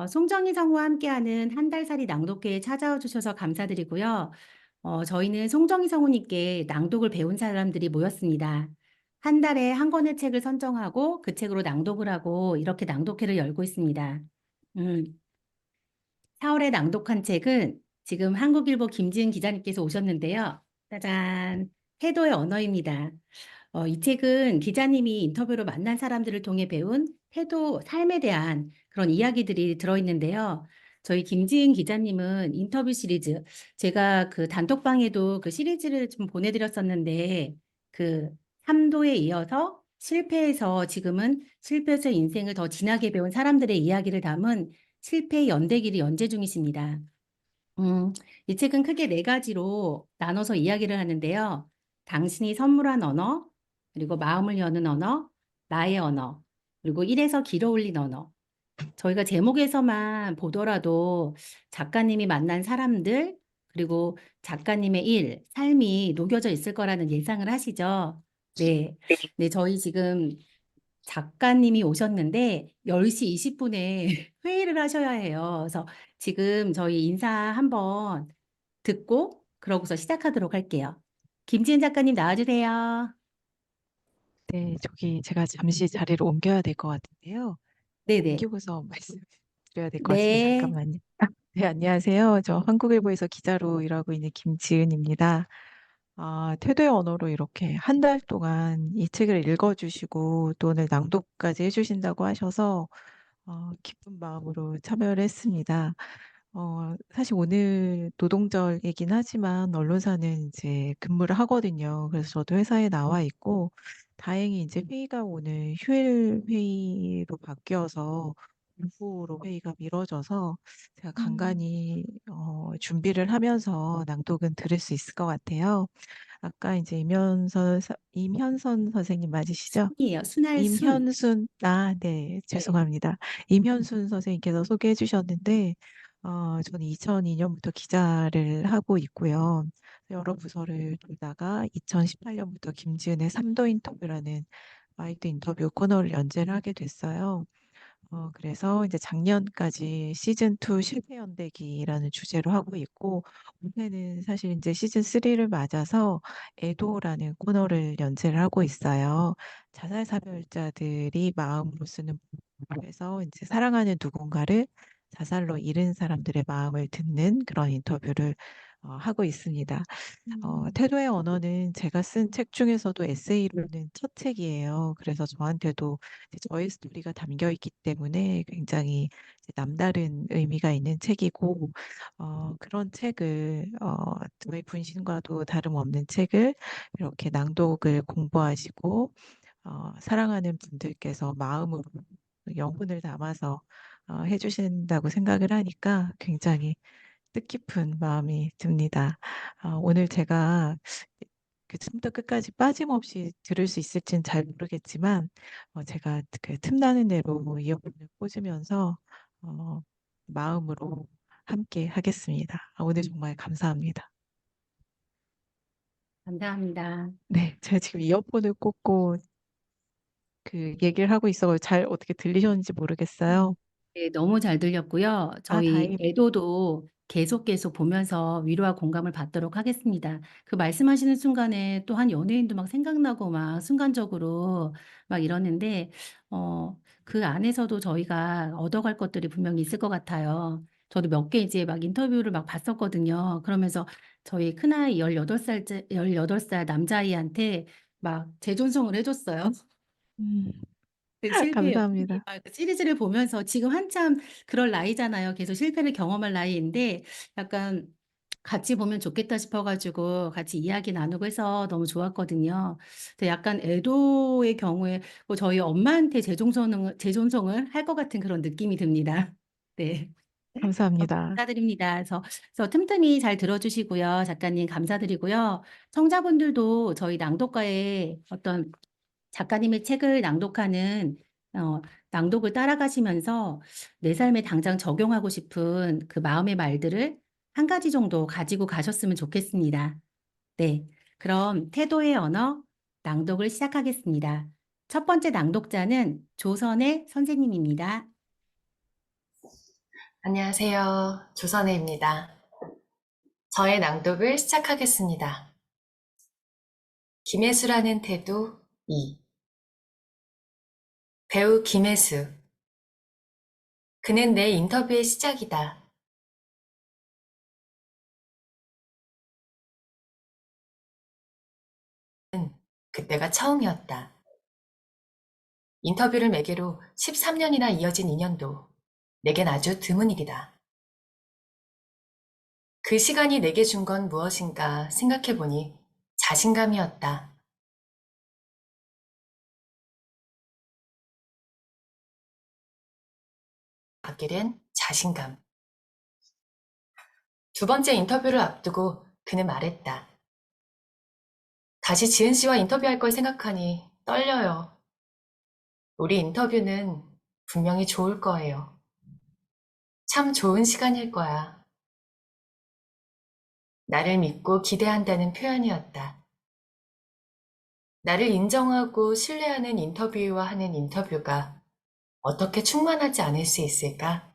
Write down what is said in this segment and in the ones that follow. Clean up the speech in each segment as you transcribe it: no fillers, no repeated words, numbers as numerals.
송정희 성우와 함께하는 한 달살이 낭독회에 찾아와 주셔서 감사드리고요. 저희는 송정희 성우님께 낭독을 배운 사람들이 모였습니다. 한 달에 한 권의 책을 선정하고 그 책으로 낭독을 하고 이렇게 낭독회를 열고 있습니다. 음, 4월에 낭독한 책은 지금 한국일보 김지은 기자님께서 오셨는데요. 짜잔, 태도의 언어입니다. 이 책은 기자님이 인터뷰로 만난 사람들을 통해 배운 태도, 삶에 대한 그런 이야기들이 들어있는데요. 저희 김지은 기자님은 인터뷰 시리즈, 제가 그 단톡방에도 그 시리즈를 좀 보내드렸었는데, 그 3도에 이어서 실패해서 지금은 실패해서 인생을 더 진하게 배운 사람들의 이야기를 담은 실패의 연대기를 연재 중이십니다. 이 책은 크게 네 가지로 나눠서 이야기를 하는데요. 당신이 선물한 언어, 그리고 마음을 여는 언어, 나의 언어, 그리고 일에서 길어 올린 언어. 저희가 제목에서만 보더라도 작가님이 만난 사람들, 그리고 작가님의 일, 삶이 녹여져 있을 거라는 예상을 하시죠? 네. 네, 저희 지금 작가님이 오셨는데 10시 20분에 회의를 하셔야 해요. 그래서 지금 저희 인사 한번 듣고 그러고서 시작하도록 할게요. 김지은 작가님 나와주세요. 네, 저기 제가 잠시 자리를 옮겨야 될 것 같은데요. 네네. 옮기고서 말씀드려야 될 것 같습니다. 네. 잠깐만요. 네, 안녕하세요. 저 한국일보에서 기자로 일하고 있는 김지은입니다. 태도의 언어로 이렇게 한 달 동안 이 책을 읽어주시고 또 오늘 낭독까지 해주신다고 하셔서 기쁜 마음으로 참여를 했습니다. 사실 오늘 노동절이긴 하지만 언론사는 이제 근무를 하거든요. 그래서 저도 회사에 나와 있고, 다행히 이제 회의가 오늘 휴일 회의로 바뀌어서 오후로 회의가 미뤄져서 제가 간간히 준비를 하면서 낭독은 들을 수 있을 것 같아요. 아까 이제 임현선 선생님 맞으시죠? 순이에요. 순할 순. 임현순, 네, 네. 죄송합니다. 임현순 선생님께서 소개해 주셨는데, 저는 2002년부터 기자를 하고 있고요. 여러 부서를 돌다가 2018년부터 김지은의 3도 인터뷰라는 와이드 인터뷰 코너를 연재를 하게 됐어요. 그래서 이제 작년까지 시즌2 실패 연대기라는 주제로 하고 있고, 올해는 사실 이제 시즌3를 맞아서 애도라는 코너를 연재를 하고 있어요. 자살사별자들이 마음으로 쓰는 부분에서 이제 사랑하는 누군가를 자살로 잃은 사람들의 마음을 듣는 그런 인터뷰를 하고 있습니다. 태도의 언어는 제가 쓴 책 중에서도 에세이로는 첫 책이에요. 그래서 저한테도 이제 저의 스토리가 담겨 있기 때문에 굉장히 이제 남다른 의미가 있는 책이고, 그런 책을, 저의 분신과도 다름없는 책을 이렇게 낭독을 공부하시고, 사랑하는 분들께서 마음으로 영혼을 담아서 해주신다고 생각을 하니까 굉장히 뜻깊은 마음이 듭니다. 오늘 제가 그 처음부터 끝까지 빠짐없이 들을 수 있을지는 잘 모르겠지만, 제가 그 틈나는 대로 이어폰을 꽂으면서 어, 마음으로 함께 하겠습니다. 오늘 정말 감사합니다. 감사합니다. 네, 제가 지금 이어폰을 꽂고 그 얘기를 하고 있어 잘 어떻게 들리셨는지 모르겠어요. 네, 너무 잘 들렸고요. 저희 다행입니다. 애도도 계속 보면서 위로와 공감을 받도록 하겠습니다. 그 말씀하시는 순간에 또 한 연예인도 막 생각나고 막 순간적으로 막 이러는데, 그 안에서도 저희가 얻어갈 것들이 분명히 있을 것 같아요. 저도 몇 개 이제 막 인터뷰를 막 봤었거든요. 그러면서 저희 큰아이 18살 남자아이한테 막 재존송을 해줬어요. 음, 그 실패 연기, 감사합니다. 그 시리즈를 보면서 지금 한참 그럴 나이잖아요. 계속 실패를 경험할 나이인데 약간 같이 보면 좋겠다 싶어가지고 같이 이야기 나누고 해서 너무 좋았거든요. 근데 약간 애도의 경우에 뭐 저희 엄마한테 재존송을 할 것 같은 그런 느낌이 듭니다. 네. 너무 감사합니다. 감사드립니다. 그래서 틈틈이 잘 들어주시고요. 작가님 감사드리고요. 청자분들도 저희 낭독가에 어떤 작가님의 책을 낭독하는 낭독을 따라가시면서 내 삶에 당장 적용하고 싶은 그 마음의 말들을 한 가지 정도 가지고 가셨으면 좋겠습니다. 네. 그럼 태도의 언어 낭독을 시작하겠습니다. 첫 번째 낭독자는 조선의 선생님입니다. 안녕하세요. 조선혜입니다. 저의 낭독을 시작하겠습니다. 김혜수라는 태도 2. 배우 김혜수. 그는 내 인터뷰의 시작이다. 그때가 처음이었다. 인터뷰를 매개로 13년이나 이어진 인연도 내겐 아주 드문 일이다. 그 시간이 내게 준 건 무엇인가 생각해보니 자신감이었다. 갖게 된 자신감. 두 번째 인터뷰를 앞두고 그는 말했다. 다시 지은 씨와 인터뷰할 걸 생각하니 떨려요. 우리 인터뷰는 분명히 좋을 거예요. 참 좋은 시간일 거야. 나를 믿고 기대한다는 표현이었다. 나를 인정하고 신뢰하는 인터뷰와 하는 인터뷰가 어떻게 충만하지 않을 수 있을까?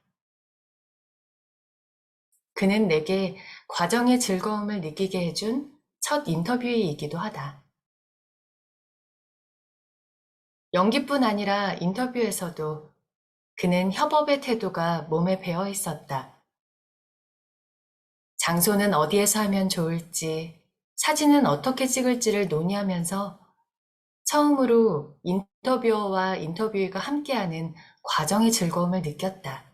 그는 내게 과정의 즐거움을 느끼게 해준 첫 인터뷰이기도 하다. 연기뿐 아니라 인터뷰에서도 그는 협업의 태도가 몸에 배어 있었다. 장소는 어디에서 하면 좋을지, 사진은 어떻게 찍을지를 논의하면서 처음으로 인터뷰어와 인터뷰어가 함께하는 과정의 즐거움을 느꼈다.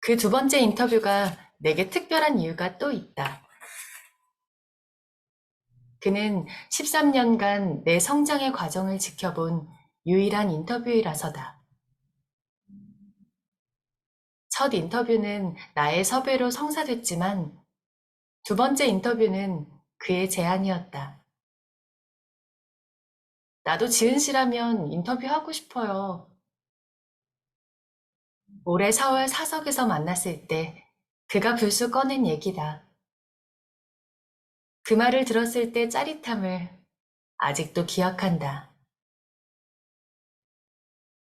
그 두 번째 인터뷰가 내게 특별한 이유가 또 있다. 그는 13년간 내 성장의 과정을 지켜본 유일한 인터뷰이라서다. 첫 인터뷰는 나의 섭외로 성사됐지만 두 번째 인터뷰는 그의 제안이었다. 나도 지은 씨라면 인터뷰하고 싶어요. 올해 4월 사석에서 만났을 때 그가 불쑥 꺼낸 얘기다. 그 말을 들었을 때 짜릿함을 아직도 기억한다.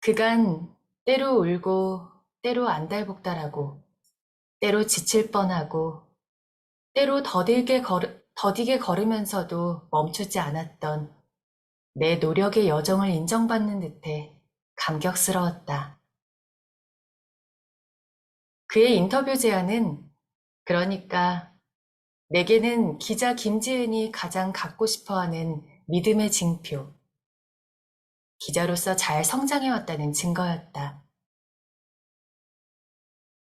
그간 때로 울고 때로 안달복달하고 때로 지칠 뻔하고 때로 더디게 걸으면서도 멈추지 않았던 내 노력의 여정을 인정받는 듯해 감격스러웠다. 그의 인터뷰 제안은 그러니까 내게는 기자 김지은이 가장 갖고 싶어하는 믿음의 징표, 기자로서 잘 성장해왔다는 증거였다.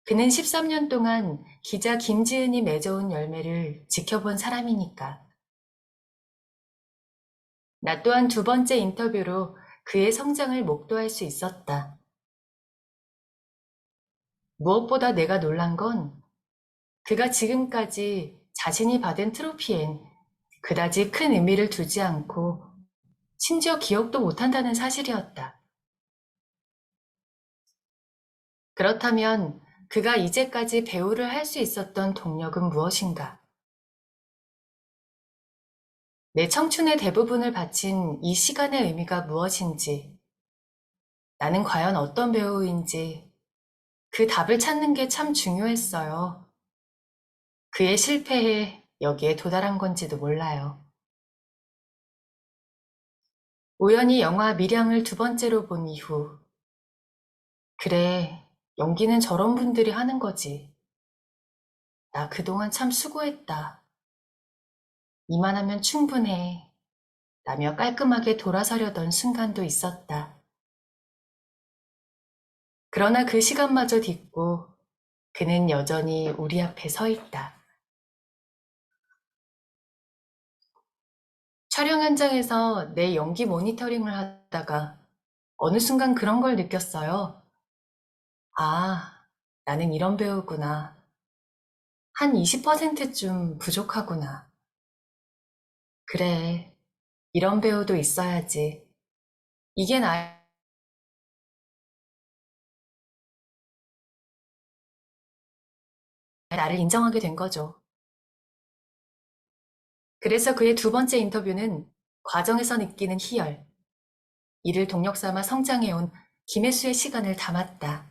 그는 13년 동안 기자 김지은이 맺어온 열매를 지켜본 사람이니까. 나 또한 두 번째 인터뷰로 그의 성장을 목도할 수 있었다. 무엇보다 내가 놀란 건 그가 지금까지 자신이 받은 트로피엔 그다지 큰 의미를 두지 않고 심지어 기억도 못한다는 사실이었다. 그렇다면 그가 이제까지 배우를 할 수 있었던 동력은 무엇인가? 내 청춘의 대부분을 바친 이 시간의 의미가 무엇인지, 나는 과연 어떤 배우인지 그 답을 찾는 게 참 중요했어요. 그의 실패에 여기에 도달한 건지도 몰라요. 우연히 영화 밀양을 두 번째로 본 이후, 그래, 연기는 저런 분들이 하는 거지. 나 그동안 참 수고했다. 이만하면 충분해. 라며 깔끔하게 돌아서려던 순간도 있었다. 그러나 그 시간마저 딛고 그는 여전히 우리 앞에 서 있다. 촬영 현장에서 내 연기 모니터링을 하다가 어느 순간 그런 걸 느꼈어요. 아, 나는 이런 배우구나. 한 20%쯤 부족하구나. 그래, 이런 배우도 있어야지. 이게 나를 인정하게 된 거죠. 그래서 그의 두 번째 인터뷰는 과정에서 느끼는 희열, 이를 동력 삼아 성장해온 김혜수의 시간을 담았다.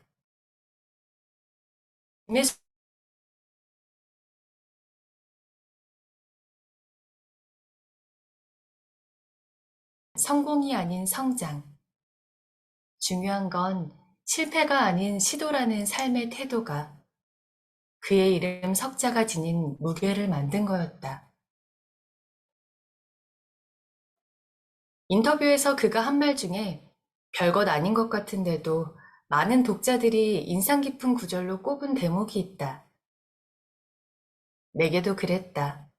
김혜수 성공이 아닌 성장. 중요한 건 실패가 아닌 시도라는 삶의 태도가 그의 이름 석자가 지닌 무게를 만든 거였다. 인터뷰에서 그가 한 말 중에 별것 아닌 것 같은데도 많은 독자들이 인상 깊은 구절로 꼽은 대목이 있다. 내게도 그랬다.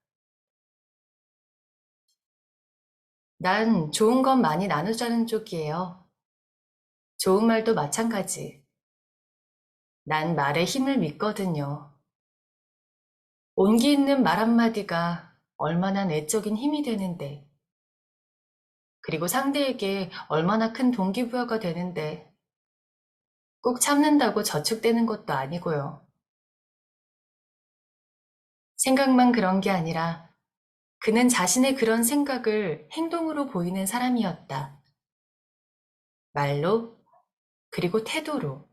난 좋은 건 많이 나누자는 쪽이에요. 좋은 말도 마찬가지. 난 말의 힘을 믿거든요. 온기 있는 말 한마디가 얼마나 내적인 힘이 되는데, 그리고 상대에게 얼마나 큰 동기부여가 되는데, 꼭 참는다고 저축되는 것도 아니고요. 생각만 그런 게 아니라 그는 자신의 그런 생각을 행동으로 보이는 사람이었다. 말로, 그리고 태도로.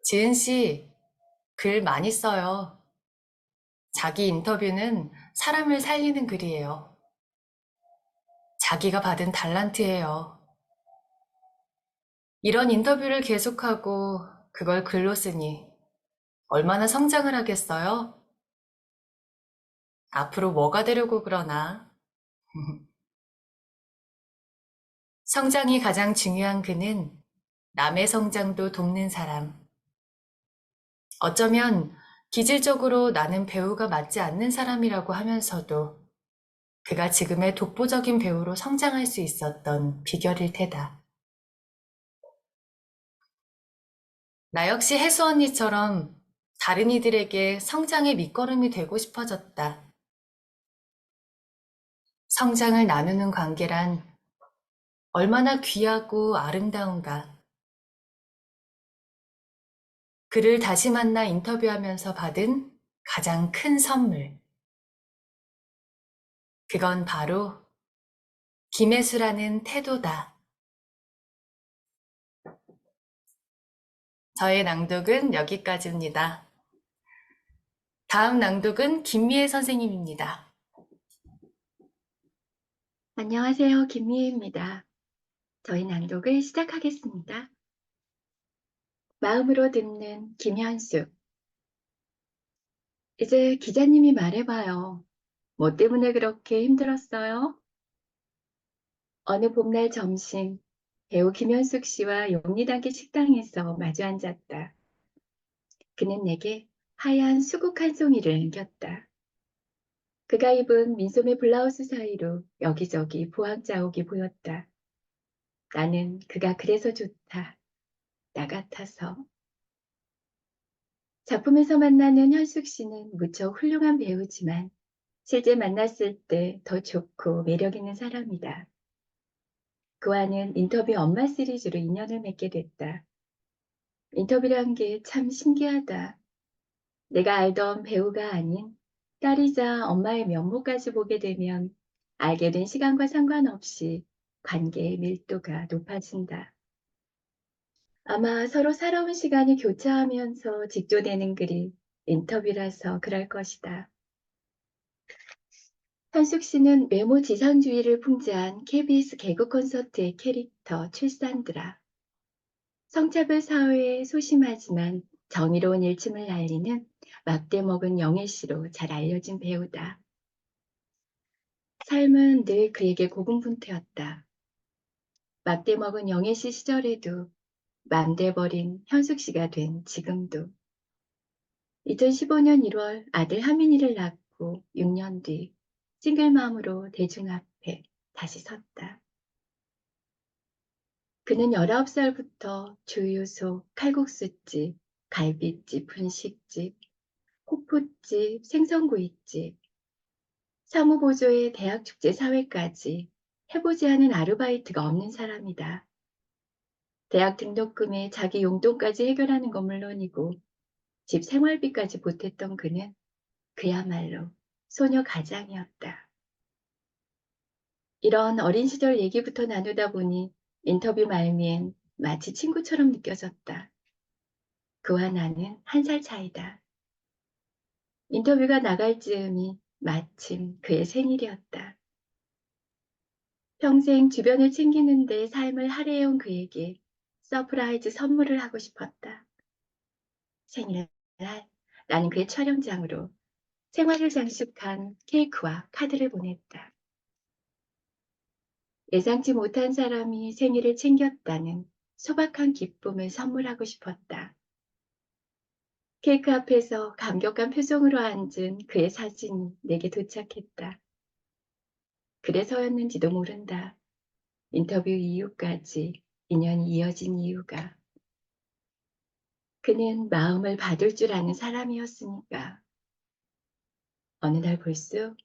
지은 씨, 글 많이 써요. 자기 인터뷰는 사람을 살리는 글이에요. 자기가 받은 달란트예요. 이런 인터뷰를 계속하고 그걸 글로 쓰니 얼마나 성장을 하겠어요? 앞으로 뭐가 되려고 그러나? 성장이 가장 중요한 그는 남의 성장도 돕는 사람. 어쩌면 기질적으로 나는 배우가 맞지 않는 사람이라고 하면서도 그가 지금의 독보적인 배우로 성장할 수 있었던 비결일 테다. 나 역시 혜수 언니처럼 다른 이들에게 성장의 밑거름이 되고 싶어졌다. 성장을 나누는 관계란 얼마나 귀하고 아름다운가. 그를 다시 만나 인터뷰하면서 받은 가장 큰 선물. 그건 바로 김혜수라는 태도다. 저의 낭독은 여기까지입니다. 다음 낭독은 김미애 선생님입니다. 안녕하세요. 김미애입니다. 저희 낭독을 시작하겠습니다. 마음으로 듣는 김현숙. 이제 기자님이 말해봐요. 뭐 때문에 그렇게 힘들었어요? 어느 봄날 점심, 배우 김현숙 씨와 용리단계 식당에서 마주 앉았다. 그는 내게 하얀 수국 한 송이를 안겼다. 그가 입은 민소매 블라우스 사이로 여기저기 보학 자국이 보였다. 나는 그가 그래서 좋다. 나 같아서. 작품에서 만나는 현숙 씨는 무척 훌륭한 배우지만 실제 만났을 때 더 좋고 매력 있는 사람이다. 그와는 인터뷰 엄마 시리즈로 인연을 맺게 됐다. 인터뷰란 게 참 신기하다. 내가 알던 배우가 아닌 딸이자 엄마의 면모까지 보게 되면 알게 된 시간과 상관없이 관계의 밀도가 높아진다. 아마 서로 살아온 시간이 교차하면서 직조되는 글이 인터뷰라서 그럴 것이다. 현숙 씨는 외모 지상주의를 풍자한 KBS 개그 콘서트의 캐릭터 출산드라. 성차별 사회에 소심하지만 정의로운 일침을 날리는 막대 먹은 영애 씨로 잘 알려진 배우다. 삶은 늘 그에게 고군분투였다. 막대 먹은 영애 씨 시절에도 맘대 버린 현숙 씨가 된 지금도. 2015년 1월 아들 하민이를 낳고 6년 뒤 싱글맘으로 대중 앞에 다시 섰다. 그는 19살부터 주유소, 칼국수집, 갈비집, 분식집, 호프집, 생선구이집, 사무보조의 대학축제 사회까지 해보지 않은 아르바이트가 없는 사람이다. 대학 등록금에 자기 용돈까지 해결하는 건 물론이고 집 생활비까지 보탰던 그는 그야말로 소녀 가장이었다. 이런 어린 시절 얘기부터 나누다 보니 인터뷰 말미엔 마치 친구처럼 느껴졌다. 그와 나는 1살 차이다. 인터뷰가 나갈 즈음이 마침 그의 생일이었다. 평생 주변을 챙기는데 삶을 할애해온 그에게 서프라이즈 선물을 하고 싶었다. 생일날 나는 그의 촬영장으로 생활을 장식한 케이크와 카드를 보냈다. 예상치 못한 사람이 생일을 챙겼다는 소박한 기쁨을 선물하고 싶었다. 케이크 앞에서 감격한 표정으로 앉은 그의 사진이 내게 도착했다. 그래서였는지도 모른다. 인터뷰 이후까지 인연이 이어진 이유가. 그는 마음을 받을 줄 아는 사람이었으니까. 어느 날 불쑥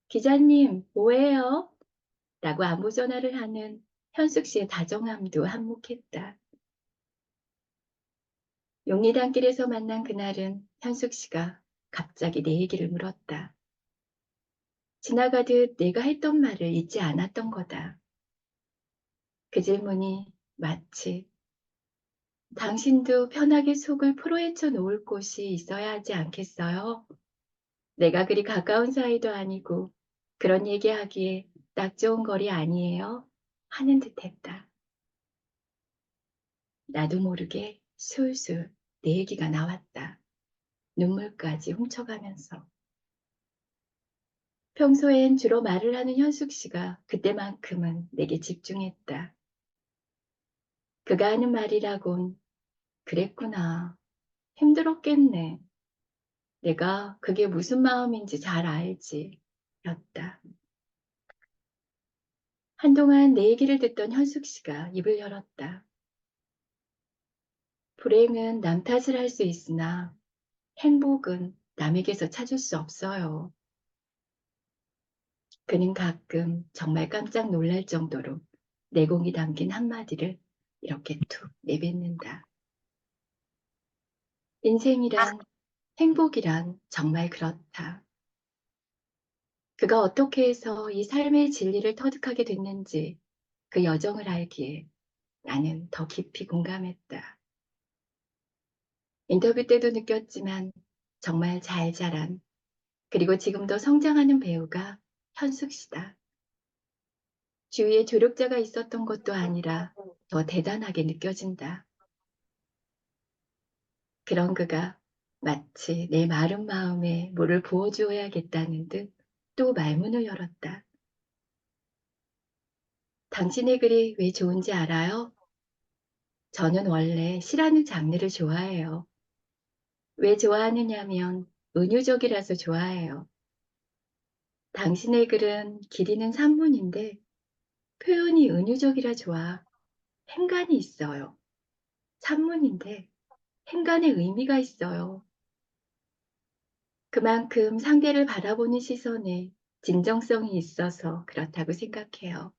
기자님 뭐해요? 라고 안부 전화를 하는 현숙 씨의 다정함도 한몫했다. 용리단길에서 만난 그날은 현숙 씨가 갑자기 내 얘기를 물었다. 지나가듯 내가 했던 말을 잊지 않았던 거다. 그 질문이 마치 당신도 편하게 속을 풀어헤쳐 놓을 곳이 있어야 하지 않겠어요? 내가 그리 가까운 사이도 아니고 그런 얘기하기에 딱 좋은 거리 아니에요? 하는 듯했다. 나도 모르게 술술 내 얘기가 나왔다. 눈물까지 훔쳐가면서. 평소엔 주로 말을 하는 현숙 씨가 그때만큼은 내게 집중했다. 그가 하는 말이라곤 그랬구나. 힘들었겠네. 내가 그게 무슨 마음인지 잘 알지. 였다. 한동안 내 얘기를 듣던 현숙 씨가 입을 열었다. 불행은 남 탓을 할 수 있으나 행복은 남에게서 찾을 수 없어요. 그는 가끔 정말 깜짝 놀랄 정도로 내공이 담긴 한마디를 이렇게 툭 내뱉는다. 인생이란, 행복이란 정말 그렇다. 그가 어떻게 해서 이 삶의 진리를 터득하게 됐는지 그 여정을 알기에 나는 더 깊이 공감했다. 인터뷰 때도 느꼈지만 정말 잘 자란, 그리고 지금도 성장하는 배우가 현숙 씨다. 주위에 조력자가 있었던 것도 아니라 더 대단하게 느껴진다. 그런 그가 마치 내 마른 마음에 물을 부어주어야겠다는 듯 또 말문을 열었다. 당신의 글이 왜 좋은지 알아요? 저는 원래 시라는 장르를 좋아해요. 왜 좋아하느냐면 은유적이라서 좋아해요. 당신의 글은 길이는 산문인데 표현이 은유적이라 좋아. 행간이 있어요. 산문인데 행간에 의미가 있어요. 그만큼 상대를 바라보는 시선에 진정성이 있어서 그렇다고 생각해요.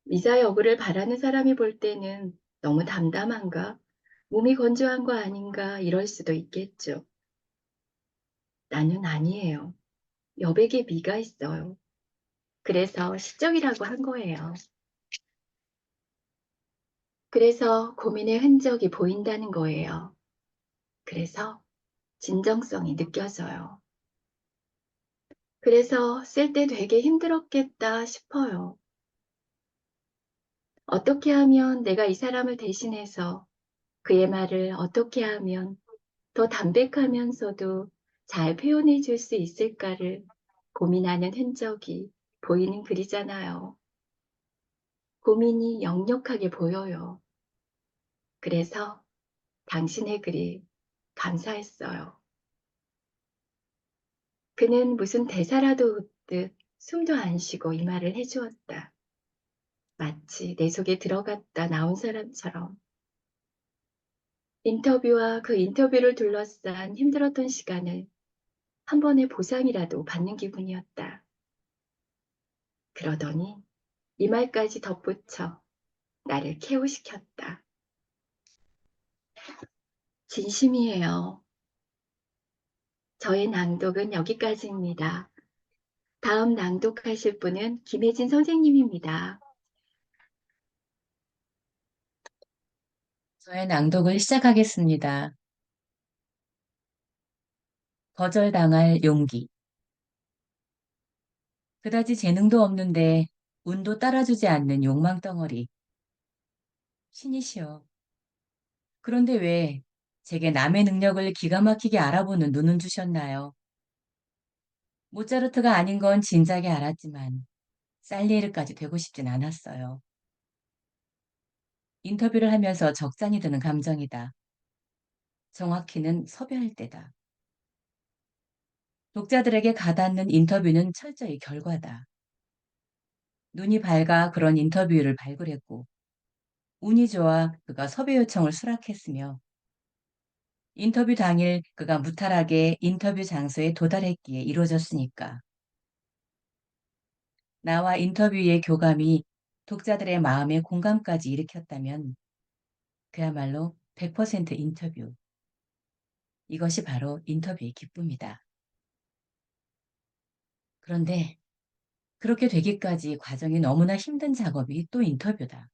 미사 여구를 바라는 사람이 볼 때는 너무 담담한가? 몸이 건조한 거 아닌가? 이럴 수도 있겠죠. 나는 아니에요. 여백에 미가 있어요. 그래서 시적이라고 한 거예요. 그래서 고민의 흔적이 보인다는 거예요. 그래서 진정성이 느껴져요. 그래서 쓸 때 되게 힘들었겠다 싶어요. 어떻게 하면 내가 이 사람을 대신해서 그의 말을 어떻게 하면 더 담백하면서도 잘 표현해 줄 수 있을까를 고민하는 흔적이 보이는 글이잖아요. 고민이 역력하게 보여요. 그래서 당신의 글이 감사했어요. 그는 무슨 대사라도 읊듯 숨도 안 쉬고 이 말을 해주었다. 마치 내 속에 들어갔다 나온 사람처럼. 인터뷰와 그 인터뷰를 둘러싼 힘들었던 시간을 한 번의 보상이라도 받는 기분이었다. 그러더니 이 말까지 덧붙여 나를 케어시켰다. 진심이에요. 저의 낭독은 여기까지입니다. 다음 낭독하실 분은 김혜진 선생님입니다. 저의 낭독을 시작하겠습니다. 거절당할 용기. 그다지 재능도 없는데 운도 따라주지 않는 욕망덩어리. 신이시여. 그런데 왜 제게 남의 능력을 기가 막히게 알아보는 눈은 주셨나요? 모차르트가 아닌 건 진작에 알았지만 살리에르까지 되고 싶진 않았어요. 인터뷰를 하면서 적잖이 드는 감정이다. 정확히는 섭외할 때다. 독자들에게 가닿는 인터뷰는 철저히 결과다. 눈이 밝아 그런 인터뷰를 발굴했고 운이 좋아 그가 섭외 요청을 수락했으며 인터뷰 당일 그가 무탈하게 인터뷰 장소에 도달했기에 이루어졌으니까. 나와 인터뷰의 교감이 독자들의 마음에 공감까지 일으켰다면 그야말로 100% 인터뷰. 이것이 바로 인터뷰의 기쁨이다. 그런데 그렇게 되기까지 과정이 너무나 힘든 작업이 또 인터뷰다.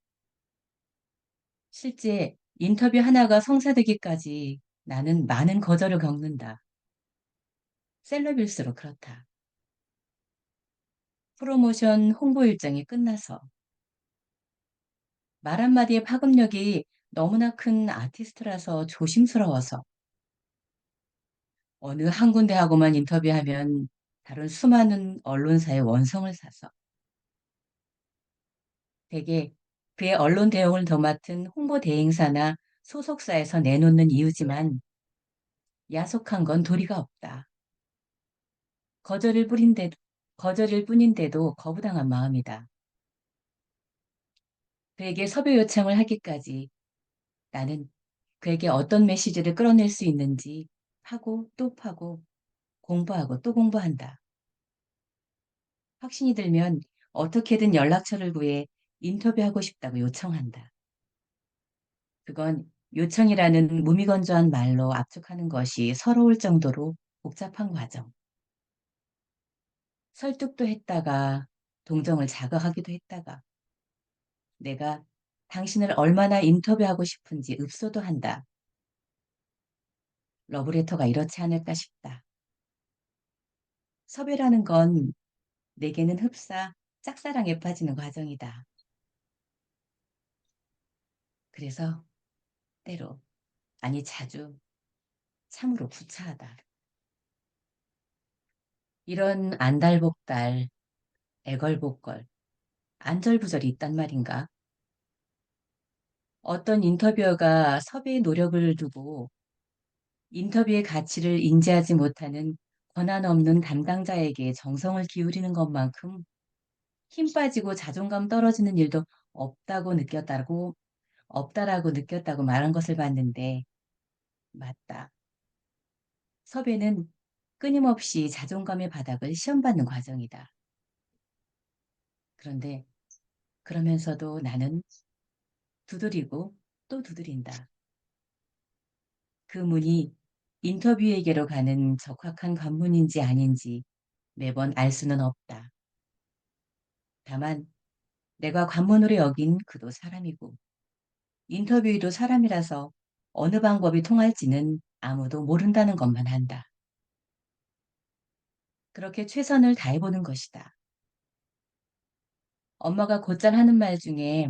실제 인터뷰 하나가 성사되기까지 나는 많은 거절을 겪는다. 셀럽일수록 그렇다. 프로모션 홍보 일정이 끝나서 말 한마디의 파급력이 너무나 큰 아티스트라서 조심스러워서 어느 한 군데하고만 인터뷰하면 다른 수많은 언론사의 원성을 사서 대개 그의 언론 대응을 더 맡은 홍보 대행사나 소속사에서 내놓는 이유지만 야속한 건 도리가 없다. 거절일 뿐인데도, 거절일 뿐인데도 거부당한 마음이다. 그에게 섭외 요청을 하기까지 나는 그에게 어떤 메시지를 끌어낼 수 있는지 파고 또 파고 공부하고 또 공부한다. 확신이 들면 어떻게든 연락처를 구해 인터뷰하고 싶다고 요청한다. 그건 요청이라는 무미건조한 말로 압축하는 것이 서러울 정도로 복잡한 과정. 설득도 했다가 동정을 자극하기도 했다가 내가 당신을 얼마나 인터뷰하고 싶은지 읍소도 한다. 러브레터가 이렇지 않을까 싶다. 섭외라는 건 내게는 흡사 짝사랑에 빠지는 과정이다. 그래서 때로, 아니 자주, 참으로 구차하다. 이런 안달복달, 애걸복걸, 안절부절이 있단 말인가? 어떤 인터뷰어가 섭외의 노력을 두고 인터뷰의 가치를 인지하지 못하는 권한 없는 담당자에게 정성을 기울이는 것만큼 힘 빠지고 자존감 떨어지는 일도 없다라고 느꼈다고 말한 것을 봤는데, 맞다. 섭외는 끊임없이 자존감의 바닥을 시험받는 과정이다. 그런데 그러면서도 나는 두드리고 또 두드린다. 그 문이 인터뷰에게로 가는 적합한 관문인지 아닌지 매번 알 수는 없다. 다만 내가 관문으로 여긴 그도 사람이고 인터뷰도 사람이라서 어느 방법이 통할지는 아무도 모른다는 것만 한다. 그렇게 최선을 다해보는 것이다. 엄마가 곧잘 하는 말 중에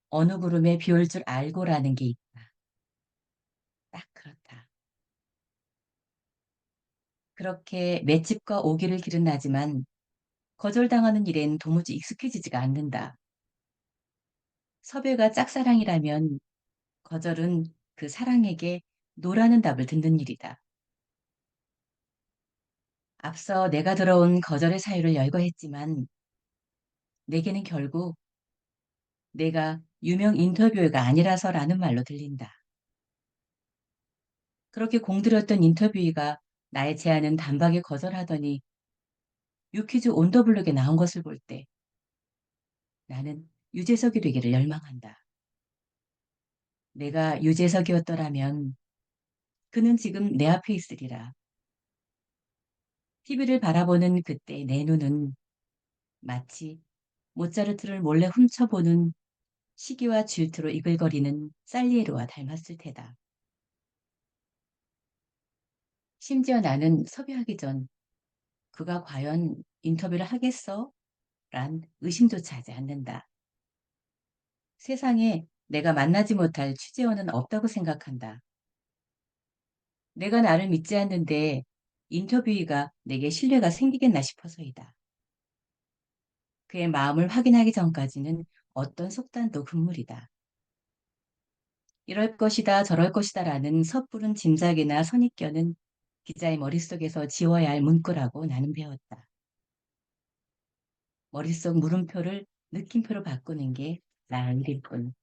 어느 구름에 비 올 줄 알고라는 게 있다. 딱 그렇다. 그렇게 맷집과 오기를 기른하지만 거절당하는 일엔 도무지 익숙해지지가 않는다. 섭외가 짝사랑이라면 거절은 그 사랑에게 노라는 답을 듣는 일이다. 앞서 내가 들어온 거절의 사유를 열거했지만 내게는 결국 내가 유명 인터뷰어가 아니라서라는 말로 들린다. 그렇게 공들였던 인터뷰이가 나의 제안은 단박에 거절하더니 유퀴즈 온더블록에 나온 것을 볼 때 나는 유재석이 되기를 열망한다. 내가 유재석이었더라면 그는 지금 내 앞에 있으리라. TV를 바라보는 그때 내 눈은 마치 모차르트를 몰래 훔쳐보는 시기와 질투로 이글거리는 살리에르와 닮았을 테다. 심지어 나는 섭외하기 전 그가 과연 인터뷰를 하겠어? 란 의심조차 하지 않는다. 세상에 내가 만나지 못할 취재원은 없다고 생각한다. 내가 나를 믿지 않는데 인터뷰이가 내게 신뢰가 생기겠나 싶어서이다. 그의 마음을 확인하기 전까지는 어떤 속단도 금물이다. 이럴 것이다 저럴 것이다라는 섣부른 짐작이나 선입견은 기자의 머릿속에서 지워야 할 문구라고 나는 배웠다. 머릿속 물음표를 느낌표로 바꾸는 게 나의 일일 뿐.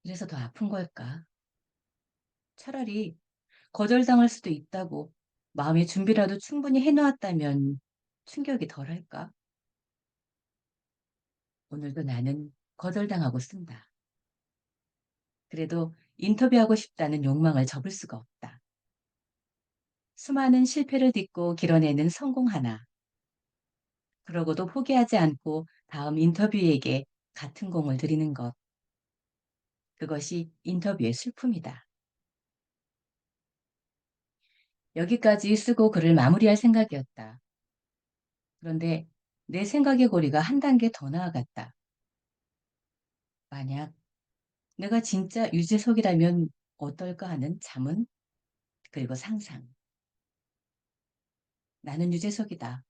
그래서 더 아픈 걸까? 차라리 거절당할 수도 있다고 마음의 준비라도 충분히 해놓았다면 충격이 덜할까? 오늘도 나는 거절당하고 쓴다. 그래도 인터뷰하고 싶다는 욕망을 접을 수가 없다. 수많은 실패를 딛고 길어내는 성공 하나. 그러고도 포기하지 않고 다음 인터뷰에게 같은 공을 들이는 것. 그것이 인터뷰의 슬픔이다. 여기까지 쓰고 글을 마무리할 생각이었다. 그런데 내 생각의 고리가 한 단계 더 나아갔다. 만약 내가 진짜 유재석이라면 어떨까 하는 자문, 그리고 상상. 나는 유재석이다.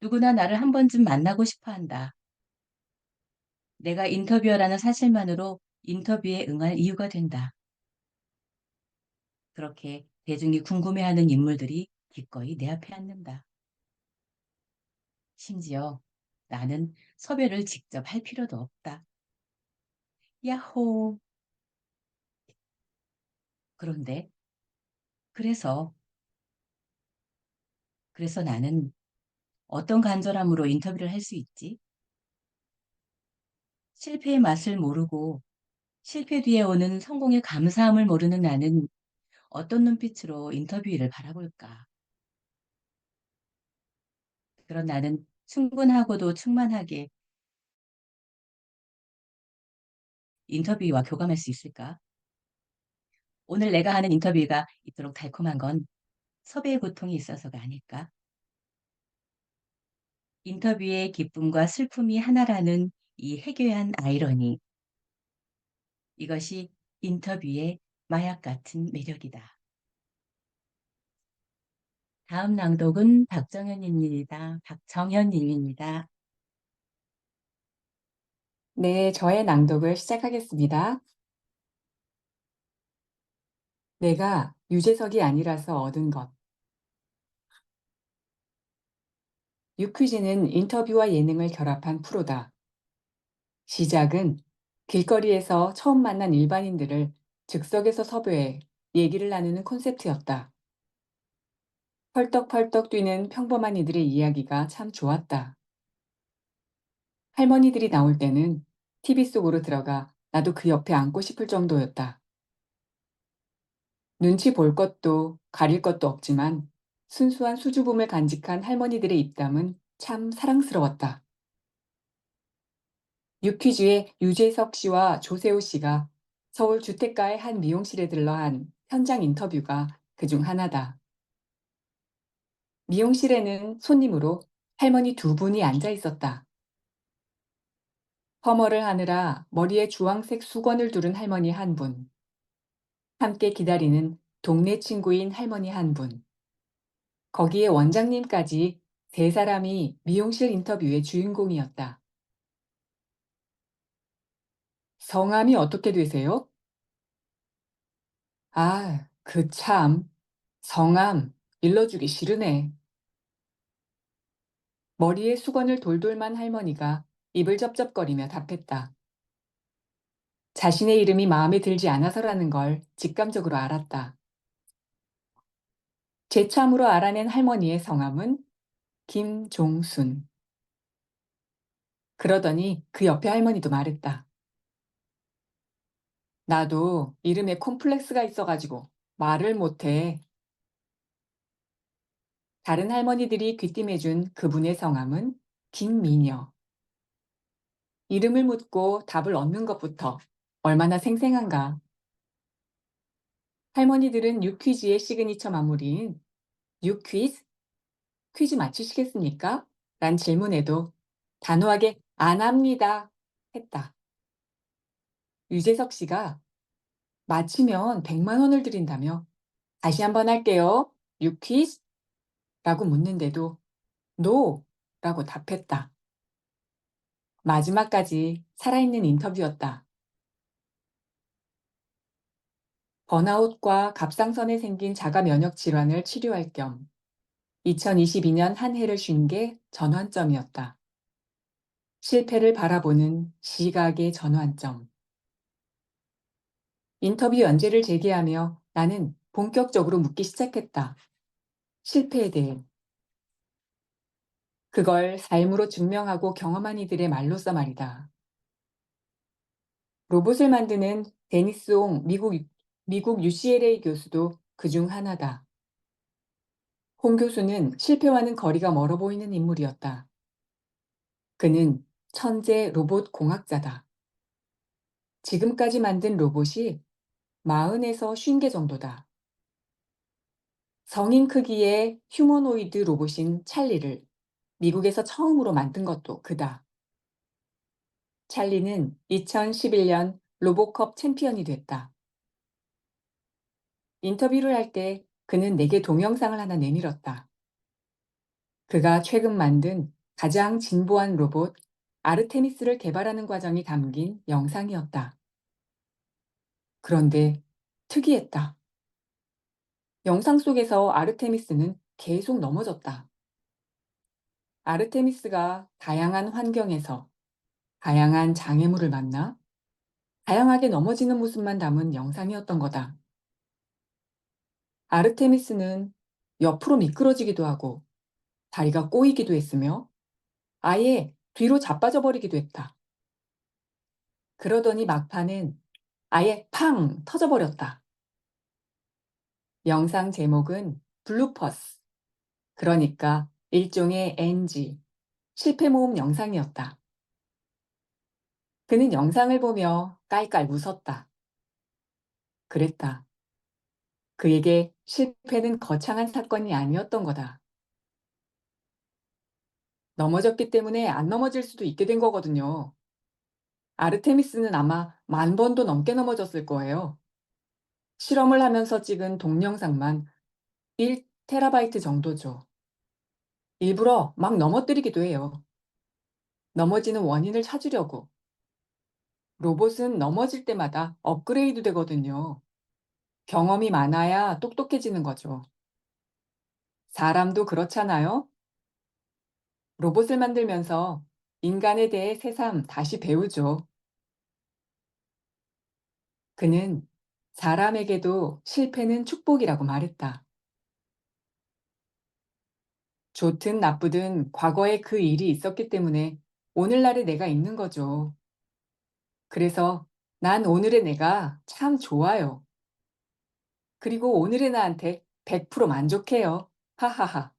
누구나 나를 한 번쯤 만나고 싶어 한다. 내가 인터뷰어라는 사실만으로 인터뷰에 응할 이유가 된다. 그렇게 대중이 궁금해하는 인물들이 기꺼이 내 앞에 앉는다. 심지어 나는 섭외를 직접 할 필요도 없다. 야호! 그런데 그래서 나는 어떤 간절함으로 인터뷰를 할 수 있지? 실패의 맛을 모르고 실패 뒤에 오는 성공의 감사함을 모르는 나는 어떤 눈빛으로 인터뷰 일을 바라볼까? 그런 나는 충분하고도 충만하게 인터뷰와 교감할 수 있을까? 오늘 내가 하는 인터뷰가 이토록 달콤한 건 섭외의 고통이 있어서가 아닐까? 인터뷰의 기쁨과 슬픔이 하나라는 이 해괴한 아이러니. 이것이 인터뷰의 마약 같은 매력이다. 다음 낭독은 박정현님입니다. 네, 저의 낭독을 시작하겠습니다. 내가 유재석이 아니라서 얻은 것. 유퀴즈는 인터뷰와 예능을 결합한 프로다. 시작은 길거리에서 처음 만난 일반인들을 즉석에서 섭외해 얘기를 나누는 콘셉트였다. 펄떡펄떡 뛰는 평범한 이들의 이야기가 참 좋았다. 할머니들이 나올 때는 TV 속으로 들어가 나도 그 옆에 앉고 싶을 정도였다. 눈치 볼 것도 가릴 것도 없지만 순수한 수줍음을 간직한 할머니들의 입담은 참 사랑스러웠다. 유퀴즈의 유재석 씨와 조세호 씨가 서울 주택가의 한 미용실에 들러 한 현장 인터뷰가 그중 하나다. 미용실에는 손님으로 할머니 두 분이 앉아 있었다. 퍼머를 하느라 머리에 주황색 수건을 두른 할머니 한 분, 함께 기다리는 동네 친구인 할머니 한 분, 거기에 원장님까지 세 사람이 미용실 인터뷰의 주인공이었다. 성함이 어떻게 되세요? 아, 그 참. 성함 일러주기 싫으네. 머리에 수건을 돌돌만 할머니가 입을 쩝쩝거리며 답했다. 자신의 이름이 마음에 들지 않아서라는 걸 직감적으로 알았다. 재참으로 알아낸 할머니의 성함은 김종순. 그러더니 그 옆에 할머니도 말했다. 나도 이름에 콤플렉스가 있어가지고 말을 못해. 다른 할머니들이 귀띔해준 그분의 성함은 김미녀. 이름을 묻고 답을 얻는 것부터 얼마나 생생한가. 할머니들은 유퀴즈의 시그니처 마무리인 유퀴즈? 퀴즈 맞히시겠습니까? 란 질문에도 단호하게 안 합니다. 했다. 유재석 씨가 맞히면 100만 원을 드린다며 다시 한번 할게요. 유퀴즈? 라고 묻는데도 NO! 라고 답했다. 마지막까지 살아있는 인터뷰였다. 번아웃과 갑상선에 생긴 자가 면역 질환을 치료할 겸 2022년 한 해를 쉰 게 전환점이었다. 실패를 바라보는 시각의 전환점. 인터뷰 연재를 재개하며 나는 본격적으로 묻기 시작했다. 실패에 대해. 그걸 삶으로 증명하고 경험한 이들의 말로써 말이다. 로봇을 만드는 데니스 옹 미국 UCLA 교수도 그중 하나다. 홍 교수는 실패와는 거리가 멀어 보이는 인물이었다. 그는 천재 로봇 공학자다. 지금까지 만든 로봇이 40에서 50개 정도다. 성인 크기의 휴머노이드 로봇인 찰리를 미국에서 처음으로 만든 것도 그다. 찰리는 2011년 로보컵 챔피언이 됐다. 인터뷰를 할 때 그는 내게 동영상을 하나 내밀었다. 그가 최근 만든 가장 진보한 로봇 아르테미스를 개발하는 과정이 담긴 영상이었다. 그런데 특이했다. 영상 속에서 아르테미스는 계속 넘어졌다. 아르테미스가 다양한 환경에서 다양한 장애물을 만나 다양하게 넘어지는 모습만 담은 영상이었던 거다. 아르테미스는 옆으로 미끄러지기도 하고 다리가 꼬이기도 했으며 아예 뒤로 자빠져 버리기도 했다. 그러더니 막판엔 아예 팡 터져버렸다. 영상 제목은 블루퍼스, 그러니까 일종의 NG, 실패 모음 영상이었다. 그는 영상을 보며 깔깔 웃었다. 그랬다. 그에게 실패는 거창한 사건이 아니었던 거다. 넘어졌기 때문에 안 넘어질 수도 있게 된 거거든요. 아르테미스는 아마 10,000번도 넘게 넘어졌을 거예요. 실험을 하면서 찍은 동영상만 1테라바이트 정도죠. 일부러 막 넘어뜨리기도 해요. 넘어지는 원인을 찾으려고. 로봇은 넘어질 때마다 업그레이드 되거든요. 경험이 많아야 똑똑해지는 거죠. 사람도 그렇잖아요? 로봇을 만들면서 인간에 대해 새삼 다시 배우죠. 그는 사람에게도 실패는 축복이라고 말했다. 좋든 나쁘든 과거에 그 일이 있었기 때문에 오늘날의 내가 있는 거죠. 그래서 난 오늘의 내가 참 좋아요. 그리고 오늘의 나한테 100% 만족해요. 하하하.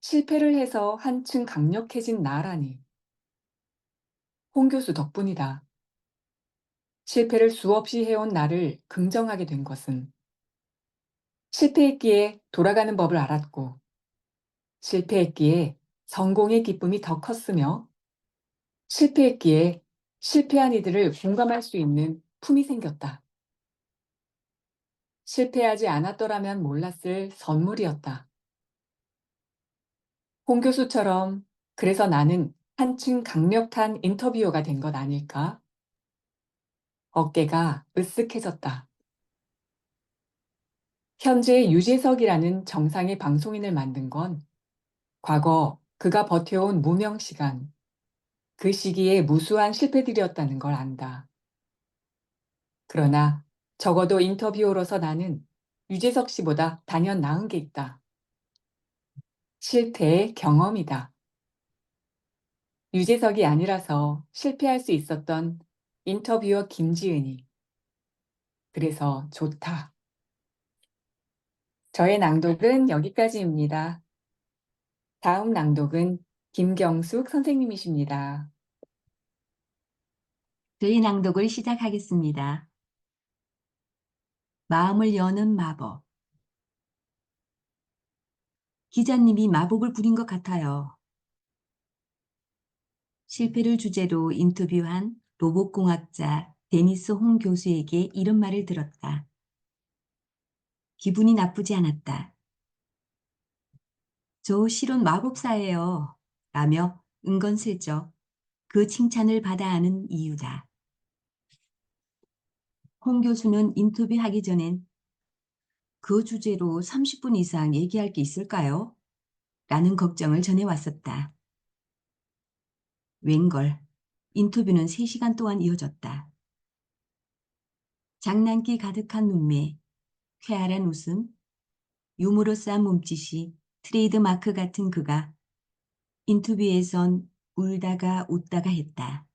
실패를 해서 한층 강력해진 나라니. 홍 교수 덕분이다. 실패를 수없이 해온 나를 긍정하게 된 것은 실패했기에 돌아가는 법을 알았고, 실패했기에 성공의 기쁨이 더 컸으며, 실패했기에 실패한 이들을 공감할 수 있는 품이 생겼다. 실패하지 않았더라면 몰랐을 선물이었다. 홍 교수처럼 그래서 나는 한층 강력한 인터뷰어가 된 것 아닐까? 어깨가 으쓱해졌다. 현재 유재석이라는 정상의 방송인을 만든 건 과거 그가 버텨온 무명 시간, 그 시기에 무수한 실패들이었다는 걸 안다. 그러나 적어도 인터뷰어로서 나는 유재석 씨보다 단연 나은 게 있다. 실패의 경험이다. 유재석이 아니라서 실패할 수 있었던 인터뷰어 김지은이. 그래서 좋다. 저의 낭독은 여기까지입니다. 다음 낭독은 김경숙 선생님이십니다. 저희 낭독을 시작하겠습니다. 마음을 여는 마법. 기자님이 마법을 부린 것 같아요. 실패를 주제로 인터뷰한 로봇공학자 데니스 홍 교수에게 이런 말을 들었다. 기분이 나쁘지 않았다. 저 실은 마법사예요. 라며 은근슬쩍 그 칭찬을 받아 하는 이유다. 홍 교수는 인터뷰하기 전엔 그 주제로 30분 이상 얘기할 게 있을까요? 라는 걱정을 전해왔었다. 웬걸, 인터뷰는 3시간 동안 이어졌다. 장난기 가득한 눈매, 쾌활한 웃음, 유머러스한 몸짓이 트레이드 마크 같은 그가 인터뷰에선 울다가 웃다가 했다.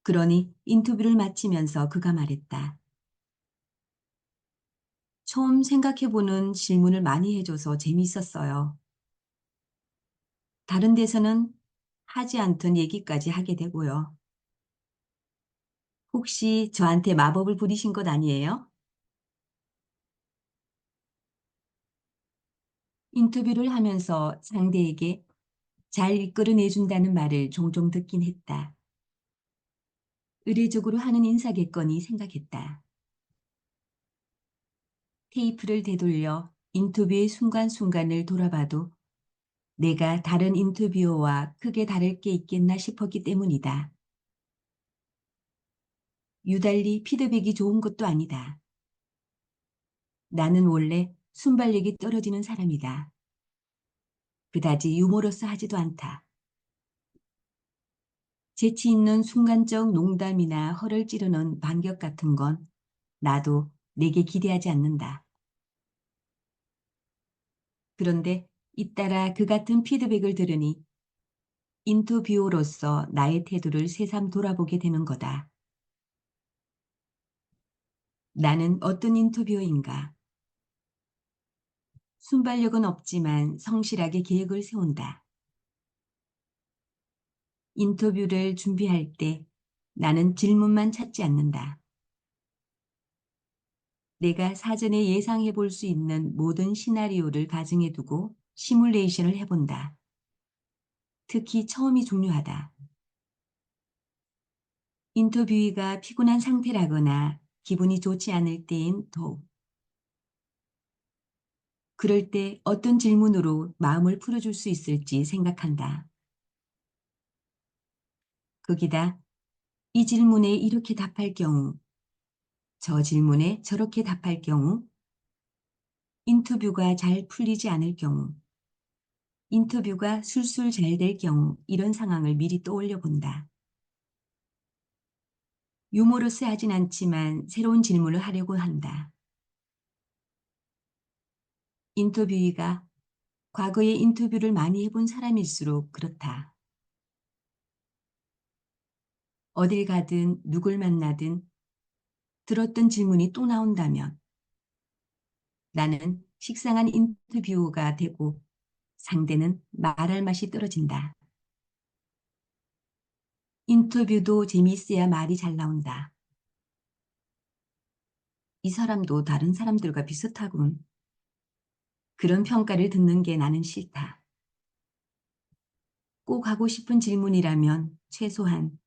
그러니 인터뷰를 마치면서 그가 말했다. 처음 생각해보는 질문을 많이 해줘서 재미있었어요. 다른 데서는 하지 않던 얘기까지 하게 되고요. 혹시 저한테 마법을 부리신 것 아니에요? 인터뷰를 하면서 상대에게 잘 이끌어내준다는 말을 종종 듣긴 했다. 의례적으로 하는 인사겠거니 생각했다. 테이프를 되돌려 인터뷰의 순간순간을 돌아봐도 내가 다른 인터뷰어와 크게 다를 게 있겠나 싶었기 때문이다. 유달리 피드백이 좋은 것도 아니다. 나는 원래 순발력이 떨어지는 사람이다. 그다지 유머러스하지도 않다. 재치 있는 순간적 농담이나 허를 찌르는 반격 같은 건 나도 내게 기대하지 않는다. 그런데 잇따라 그 같은 피드백을 들으니 인터뷰어로서 나의 태도를 새삼 돌아보게 되는 거다. 나는 어떤 인터뷰어인가? 순발력은 없지만 성실하게 계획을 세운다. 인터뷰를 준비할 때 나는 질문만 찾지 않는다. 내가 사전에 예상해 볼 수 있는 모든 시나리오를 가정해 두고 시뮬레이션을 해본다. 특히 처음이 중요하다. 인터뷰이가 피곤한 상태라거나 기분이 좋지 않을 때인 더욱. 그럴 때 어떤 질문으로 마음을 풀어줄 수 있을지 생각한다. 거기다 이 질문에 이렇게 답할 경우, 저 질문에 저렇게 답할 경우, 인터뷰가 잘 풀리지 않을 경우, 인터뷰가 술술 잘 될 경우 이런 상황을 미리 떠올려 본다. 유머러스하진 않지만 새로운 질문을 하려고 한다. 인터뷰이가 과거에 인터뷰를 많이 해본 사람일수록 그렇다. 어딜 가든 누굴 만나든 들었던 질문이 또 나온다면 나는 식상한 인터뷰가 되고 상대는 말할 맛이 떨어진다. 인터뷰도 재미있어야 말이 잘 나온다. 이 사람도 다른 사람들과 비슷하군. 그런 평가를 듣는 게 나는 싫다. 꼭 하고 싶은 질문이라면 최소한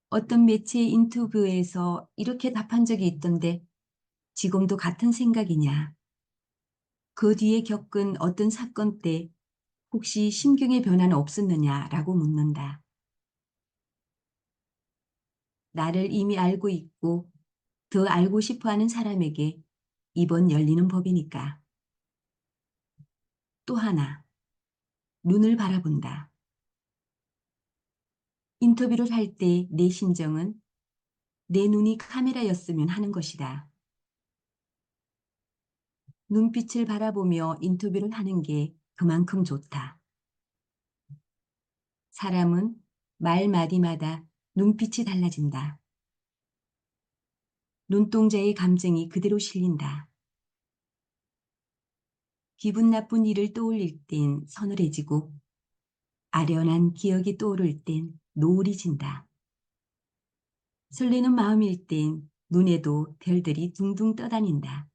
어떤 매체 인터뷰에서 이렇게 답한 적이 있던데 지금도 같은 생각이냐? 그 뒤에 겪은 어떤 사건 때 혹시 심경의 변화는 없었느냐라고 묻는다. 나를 이미 알고 있고 더 알고 싶어하는 사람에게 이번 열리는 법이니까. 또 하나, 눈을 바라본다. 인터뷰를 할 때 내 심정은 내 눈이 카메라였으면 하는 것이다. 눈빛을 바라보며 인터뷰를 하는 게 그만큼 좋다. 사람은 말 마디마다 눈빛이 달라진다. 눈동자의 감정이 그대로 실린다. 기분 나쁜 일을 떠올릴 땐 서늘해지고 아련한 기억이 떠오를 땐 노을이 진다. 설레는 마음일 땐 눈에도 별들이 둥둥 떠다닌다.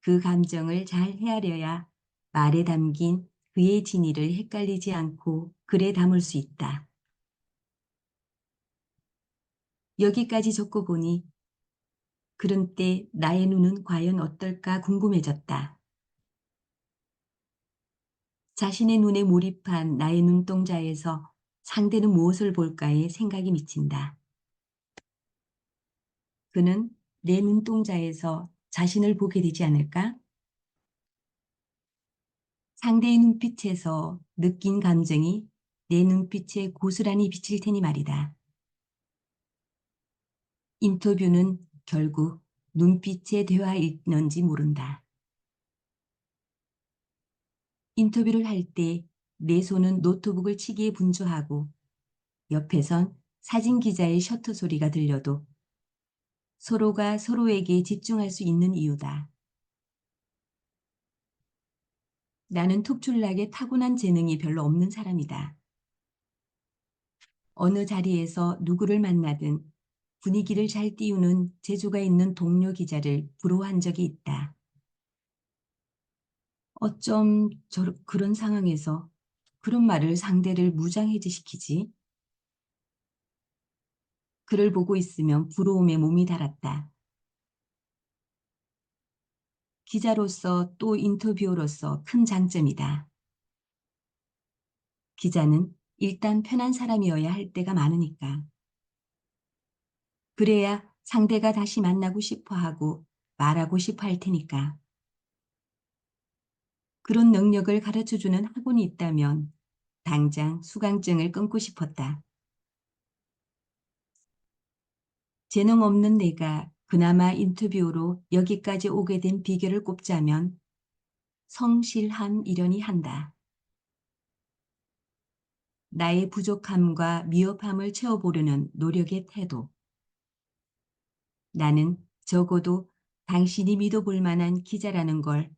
그 감정을 잘 헤아려야 말에 담긴 그의 진의를 헷갈리지 않고 글에 담을 수 있다. 여기까지 적고 보니 그런 때 나의 눈은 과연 어떨까 궁금해졌다. 자신의 눈에 몰입한 나의 눈동자에서 상대는 무엇을 볼까에 생각이 미친다. 그는 내 눈동자에서 자신을 보게 되지 않을까? 상대의 눈빛에서 느낀 감정이 내 눈빛에 고스란히 비칠 테니 말이다. 인터뷰는 결국 눈빛의 대화일는지 모른다. 인터뷰를 할 때 내 손은 노트북을 치기에 분주하고 옆에선 사진 기자의 셔터 소리가 들려도 서로가 서로에게 집중할 수 있는 이유다. 나는 특출나게 타고난 재능이 별로 없는 사람이다. 어느 자리에서 누구를 만나든 분위기를 잘 띄우는 재주가 있는 동료 기자를 부러워한 적이 있다. 어쩜 그런 상황에서 그런 말을 상대를 무장해제시키지? 그를 보고 있으면 부러움에 몸이 달았다. 기자로서 또 인터뷰어로서 큰 장점이다. 기자는 일단 편한 사람이어야 할 때가 많으니까. 그래야 상대가 다시 만나고 싶어 하고 말하고 싶어 할 테니까. 그런 능력을 가르쳐주는 학원이 있다면 당장 수강증을 끊고 싶었다. 재능 없는 내가 그나마 인터뷰로 여기까지 오게 된 비결을 꼽자면 성실함이려니 한다. 나의 부족함과 미흡함을 채워보려는 노력의 태도. 나는 적어도 당신이 믿어볼 만한 기자라는 걸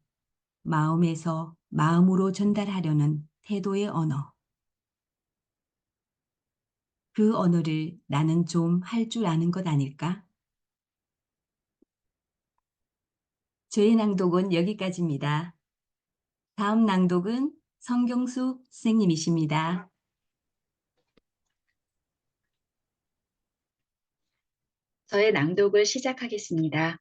마음에서 마음으로 전달하려는 태도의 언어. 그 언어를 나는 좀 할 줄 아는 것 아닐까? 저의 낭독은 여기까지입니다. 다음 낭독은 성경수 선생님이십니다. 저의 낭독을 시작하겠습니다.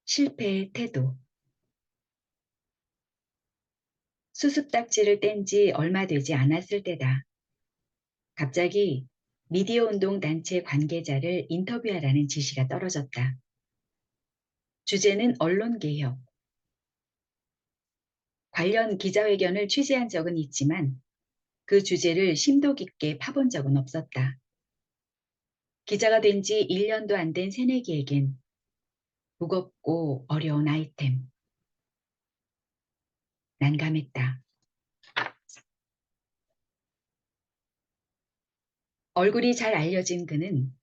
실패의 태도. 수습 딱지를 뗀 지 얼마 되지 않았을 때다. 갑자기 미디어 운동 단체 관계자를 인터뷰하라는 지시가 떨어졌다. 주제는 언론개혁. 관련 기자회견을 취재한 적은 있지만 그 주제를 심도 깊게 파본 적은 없었다. 기자가 된 지 1년도 안 된 새내기에겐 무겁고 어려운 아이템. 난감했다. 얼굴이 잘 알려진 그는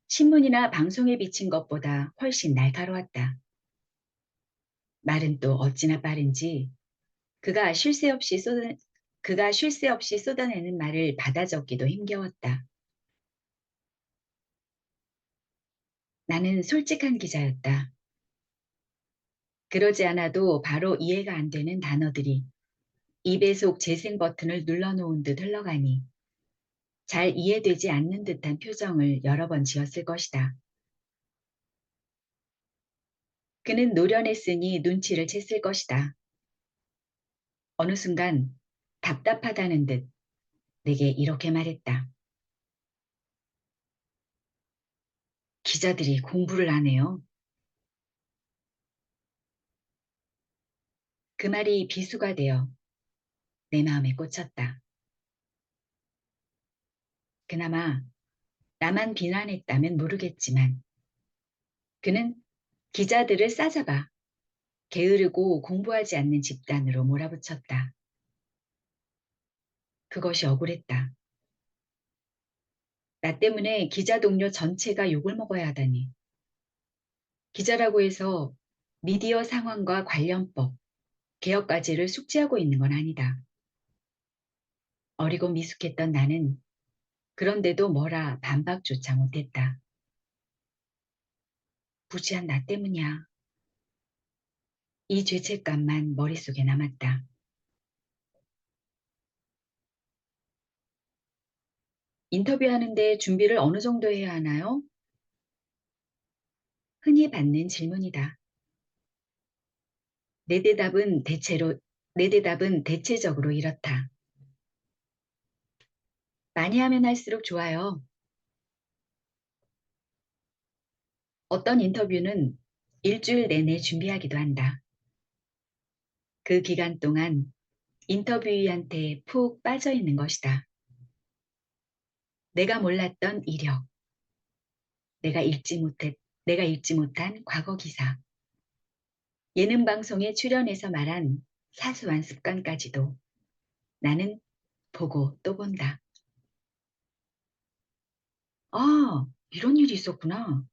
신문이나 방송에 비친 것보다 훨씬 날카로웠다. 말은 또 어찌나 빠른지 그가 쉴 새 없이 쏟아내는 말을 받아 적기도 힘겨웠다. 나는 솔직한 기자였다. 그러지 않아도 바로 이해가 안 되는 단어들이 입에속 재생 버튼을 눌러놓은 듯 흘러가니 잘 이해되지 않는 듯한 표정을 여러 번 지었을 것이다. 그는 노련했으니 눈치를 챘을 것이다. 어느 순간 답답하다는 듯 내게 이렇게 말했다. 기자들이 공부를 안 해요. 그 말이 비수가 되어 내 마음에 꽂혔다. 그나마 나만 비난했다면 모르겠지만 그는 기자들을 싸잡아 게으르고 공부하지 않는 집단으로 몰아붙였다. 그것이 억울했다. 나 때문에 기자 동료 전체가 욕을 먹어야 하다니. 기자라고 해서 미디어 상황과 관련법, 개혁 과제를 숙지하고 있는 건 아니다. 어리고 미숙했던 나는 그런데도 뭐라 반박조차 못했다. 부지한 나 때문이야. 이 죄책감만 머릿속에 남았다. 인터뷰하는데 준비를 어느 정도 해야 하나요? 흔히 받는 질문이다. 내 대답은 대체적으로 이렇다. 많이 하면 할수록 좋아요. 어떤 인터뷰는 일주일 내내 준비하기도 한다. 그 기간 동안 인터뷰이한테 푹 빠져 있는 것이다. 내가 몰랐던 이력, 내가 읽지 못한 과거 기사, 예능 방송에 출연해서 말한 사소한 습관까지도 나는 보고 또 본다. 아, 이런 일이 있었구나.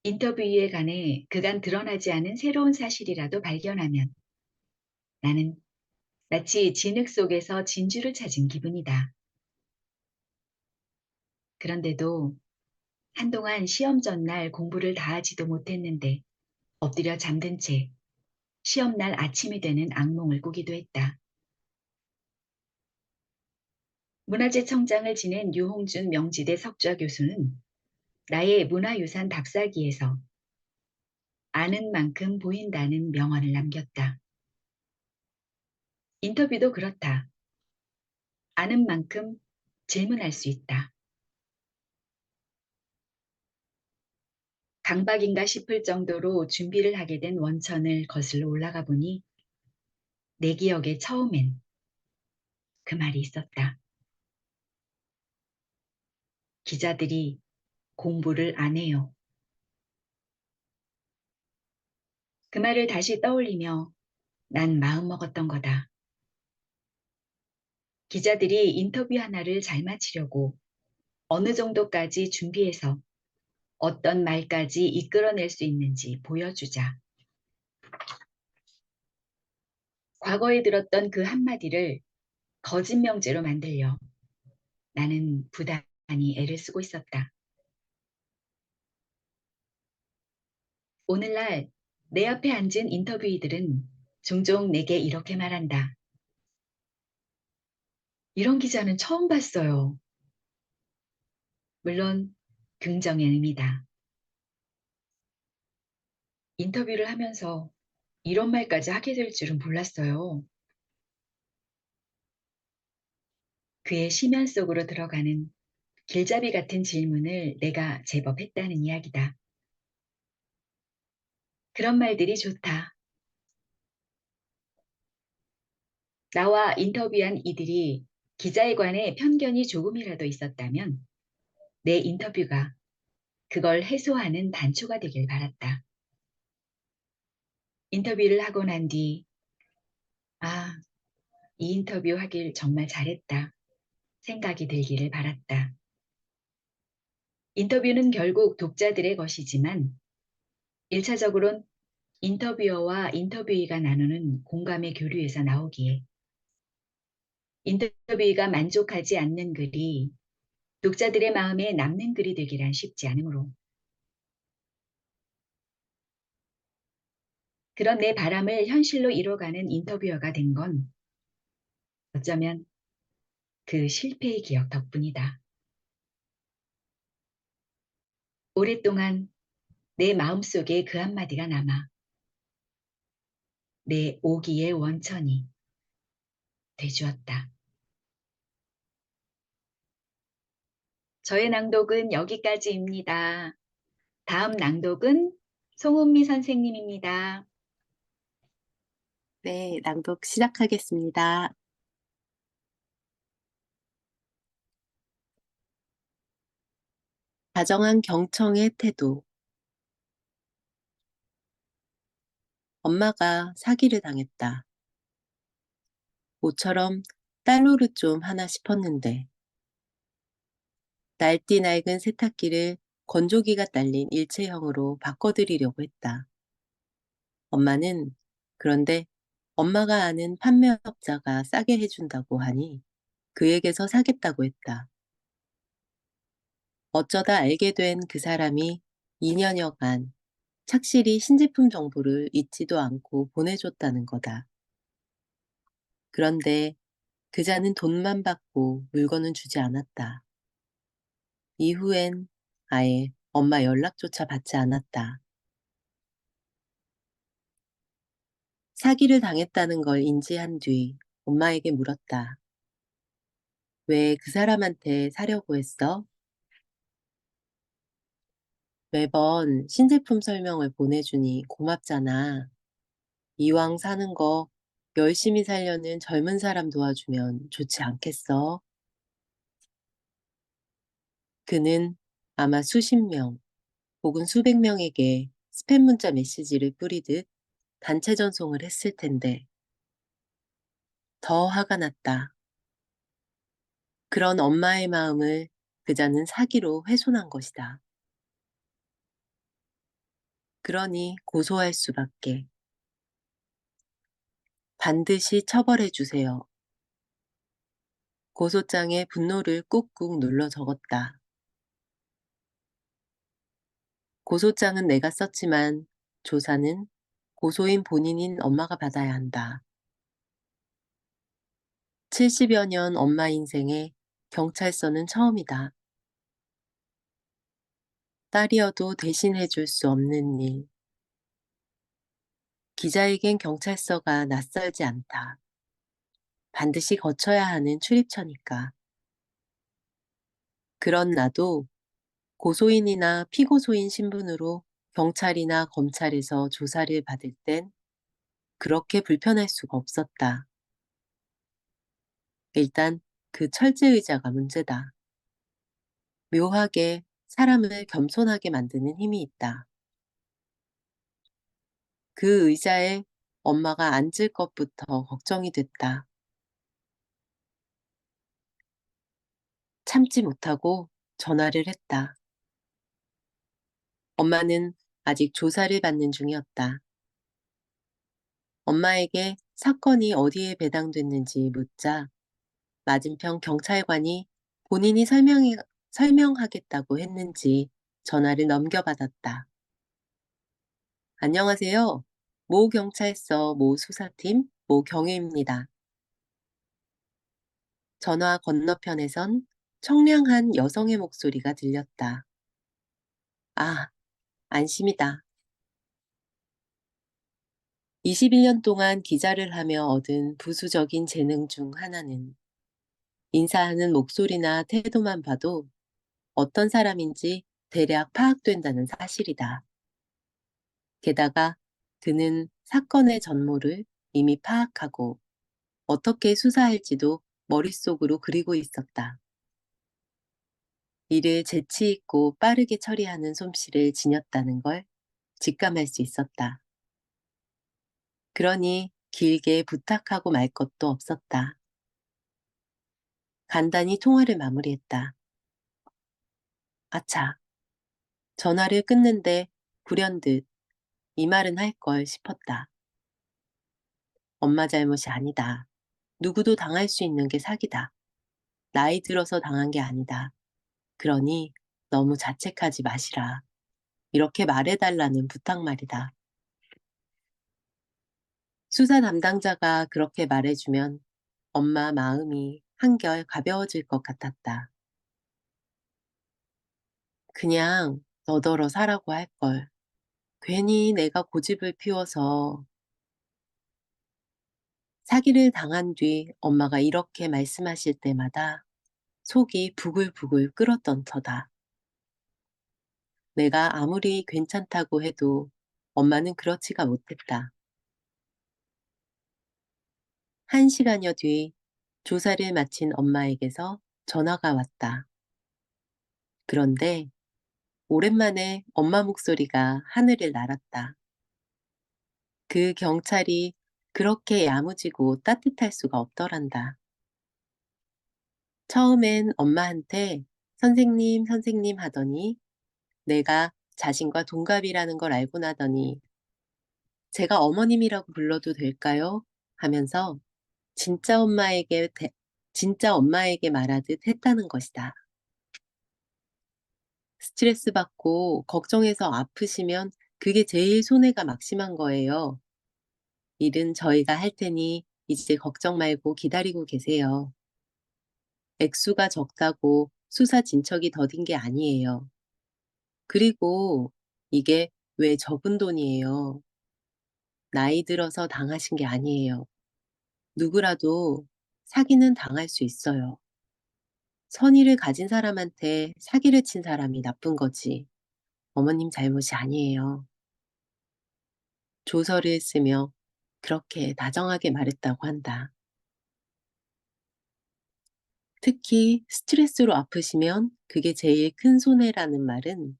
인터뷰에 관해 그간 드러나지 않은 새로운 사실이라도 발견하면 나는 마치 진흙 속에서 진주를 찾은 기분이다. 그런데도 한동안 시험 전날 공부를 다 하지도 못했는데 엎드려 잠든 채 시험날 아침이 되는 악몽을 꾸기도 했다. 문화재청장을 지낸 유홍준 명지대 석좌 교수는 나의 문화유산 답사기에서 아는 만큼 보인다는 명언을 남겼다. 인터뷰도 그렇다. 아는 만큼 질문할 수 있다. 강박인가 싶을 정도로 준비를 하게 된 원천을 거슬러 올라가 보니 내 기억에 처음엔 그 말이 있었다. 기자들이 공부를 안 해요. 그 말을 다시 떠올리며 난 마음먹었던 거다. 기자들이 인터뷰 하나를 잘 마치려고 어느 정도까지 준비해서 어떤 말까지 이끌어낼 수 있는지 보여주자. 과거에 들었던 그 한마디를 거짓 명제로 만들려 나는 부단히 애를 쓰고 있었다. 오늘날 내 앞에 앉은 인터뷰이들은 종종 내게 이렇게 말한다. 이런 기자는 처음 봤어요. 물론 긍정의 의미다. 인터뷰를 하면서 이런 말까지 하게 될 줄은 몰랐어요. 그의 심연 속으로 들어가는 길잡이 같은 질문을 내가 제법 했다는 이야기다. 그런 말들이 좋다. 나와 인터뷰한 이들이 기자에 관해 편견이 조금이라도 있었다면 내 인터뷰가 그걸 해소하는 단초가 되길 바랐다. 인터뷰를 하고 난 뒤, 아, 이 인터뷰 하길 정말 잘했다 생각이 들기를 바랐다. 인터뷰는 결국 독자들의 것이지만 1차적으론 인터뷰어와 인터뷰이가 나누는 공감의 교류에서 나오기에 인터뷰이가 만족하지 않는 글이 독자들의 마음에 남는 글이 되기란 쉽지 않으므로 그런 내 바람을 현실로 이뤄가는 인터뷰어가 된 건 어쩌면 그 실패의 기억 덕분이다. 오랫동안 내 마음속에 그 한마디가 남아 내 오기의 원천이 되주었다. 저의 낭독은 여기까지입니다. 다음 낭독은 송은미 선생님입니다. 네, 낭독 시작하겠습니다. 다정한 경청의 태도. 엄마가 사기를 당했다. 모처럼 딸노릇 좀 하나 싶었는데 날띠 낡은 세탁기를 건조기가 딸린 일체형으로 바꿔드리려고 했다. 엄마는 그런데 엄마가 아는 판매업자가 싸게 해준다고 하니 그에게서 사겠다고 했다. 어쩌다 알게 된 그 사람이 2년여간 착실히 신제품 정보를 잊지도 않고 보내줬다는 거다. 그런데 그자는 돈만 받고 물건은 주지 않았다. 이후엔 아예 엄마 연락조차 받지 않았다. 사기를 당했다는 걸 인지한 뒤 엄마에게 물었다. 왜 그 사람한테 사려고 했어? 매번 신제품 설명을 보내주니 고맙잖아. 이왕 사는 거 열심히 살려는 젊은 사람 도와주면 좋지 않겠어? 그는 아마 수십 명 혹은 수백 명에게 스팸 문자 메시지를 뿌리듯 단체 전송을 했을 텐데 더 화가 났다. 그런 엄마의 마음을 그자는 사기로 훼손한 것이다. 그러니 고소할 수밖에. 반드시 처벌해 주세요. 고소장에 분노를 꾹꾹 눌러 적었다. 고소장은 내가 썼지만 조사는 고소인 본인인 엄마가 받아야 한다. 70여 년 엄마 인생에 경찰서는 처음이다. 딸이어도 대신해 줄 수 없는 일. 기자에겐 경찰서가 낯설지 않다. 반드시 거쳐야 하는 출입처니까. 그런 나도 고소인이나 피고소인 신분으로 경찰이나 검찰에서 조사를 받을 땐 그렇게 불편할 수가 없었다. 일단 그 철제의자가 문제다. 묘하게 사람을 겸손하게 만드는 힘이 있다. 그 의자에 엄마가 앉을 것부터 걱정이 됐다. 참지 못하고 전화를 했다. 엄마는 아직 조사를 받는 중이었다. 엄마에게 사건이 어디에 배당됐는지 묻자 맞은편 경찰관이 본인이 설명하겠다고 했는지 전화를 넘겨받았다. 안녕하세요. 모 경찰서 모 수사팀 모 경위입니다. 전화 건너편에선 청량한 여성의 목소리가 들렸다. 아, 안심이다. 21년 동안 기자를 하며 얻은 부수적인 재능 중 하나는 인사하는 목소리나 태도만 봐도 어떤 사람인지 대략 파악된다는 사실이다. 게다가 그는 사건의 전모를 이미 파악하고 어떻게 수사할지도 머릿속으로 그리고 있었다. 일을 재치 있고 빠르게 처리하는 솜씨를 지녔다는 걸 직감할 수 있었다. 그러니 길게 부탁하고 말 것도 없었다. 간단히 통화를 마무리했다. 아차, 전화를 끊는데 불현듯 이 말은 할 걸 싶었다. 엄마 잘못이 아니다. 누구도 당할 수 있는 게 사기다. 나이 들어서 당한 게 아니다. 그러니 너무 자책하지 마시라. 이렇게 말해달라는 부탁 말이다. 수사 담당자가 그렇게 말해주면 엄마 마음이 한결 가벼워질 것 같았다. 그냥 너더러 사라고 할 걸. 괜히 내가 고집을 피워서 사기를 당한 뒤 엄마가 이렇게 말씀하실 때마다 속이 부글부글 끓었던 터다. 내가 아무리 괜찮다고 해도 엄마는 그렇지가 못했다. 1시간여 뒤 조사를 마친 엄마에게서 전화가 왔다. 그런데 오랜만에 엄마 목소리가 하늘을 날았다. 그 경찰이 그렇게 야무지고 따뜻할 수가 없더란다. 처음엔 엄마한테 선생님, 선생님 하더니 내가 자신과 동갑이라는 걸 알고 나더니 제가 어머님이라고 불러도 될까요? 하면서 진짜 엄마에게 말하듯 했다는 것이다. 스트레스 받고 걱정해서 아프시면 그게 제일 손해가 막심한 거예요. 일은 저희가 할 테니 이제 걱정 말고 기다리고 계세요. 액수가 적다고 수사 진척이 더딘 게 아니에요. 그리고 이게 왜 적은 돈이에요. 나이 들어서 당하신 게 아니에요. 누구라도 사기는 당할 수 있어요. 선의를 가진 사람한테 사기를 친 사람이 나쁜 거지. 어머님 잘못이 아니에요. 조서를 쓰며 그렇게 다정하게 말했다고 한다. 특히 스트레스로 아프시면 그게 제일 큰 손해라는 말은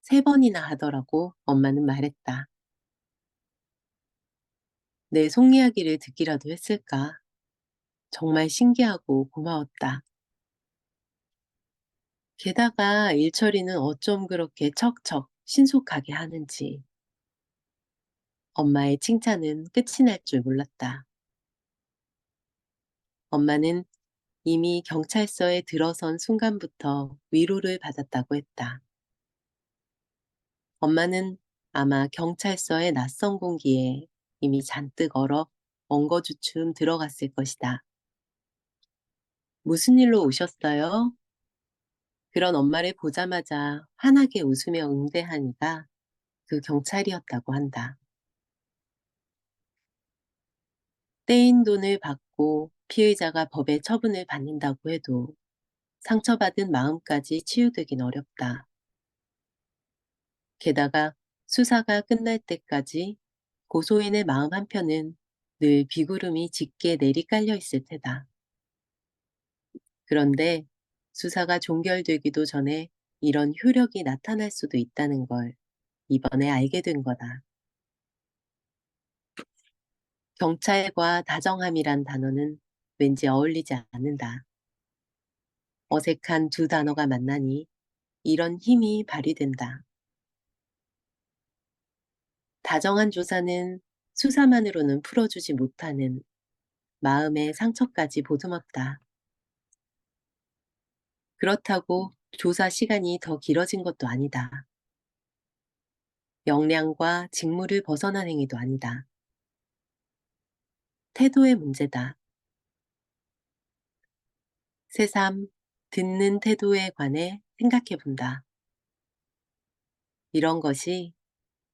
3번이나 하더라고 엄마는 말했다. 내 속 이야기를 듣기라도 했을까? 정말 신기하고 고마웠다. 게다가 일처리는 어쩜 그렇게 척척 신속하게 하는지. 엄마의 칭찬은 끝이 날 줄 몰랐다. 엄마는 이미 경찰서에 들어선 순간부터 위로를 받았다고 했다. 엄마는 아마 경찰서의 낯선 공기에 이미 잔뜩 얼어 엉거주춤 들어갔을 것이다. 무슨 일로 오셨어요? 그런 엄마를 보자마자 환하게 웃으며 응대하니까 그 경찰이었다고 한다. 떼인 돈을 받고 피의자가 법의 처분을 받는다고 해도 상처받은 마음까지 치유되긴 어렵다. 게다가 수사가 끝날 때까지 고소인의 마음 한편은 늘 비구름이 짙게 내리깔려 있을 테다. 그런데 수사가 종결되기도 전에 이런 효력이 나타날 수도 있다는 걸 이번에 알게 된 거다. 경찰과 다정함이란 단어는 왠지 어울리지 않는다. 어색한 두 단어가 만나니 이런 힘이 발휘된다. 다정한 조사는 수사만으로는 풀어주지 못하는 마음의 상처까지 보듬었다. 그렇다고 조사 시간이 더 길어진 것도 아니다. 역량과 직무를 벗어난 행위도 아니다. 태도의 문제다. 새삼 듣는 태도에 관해 생각해 본다. 이런 것이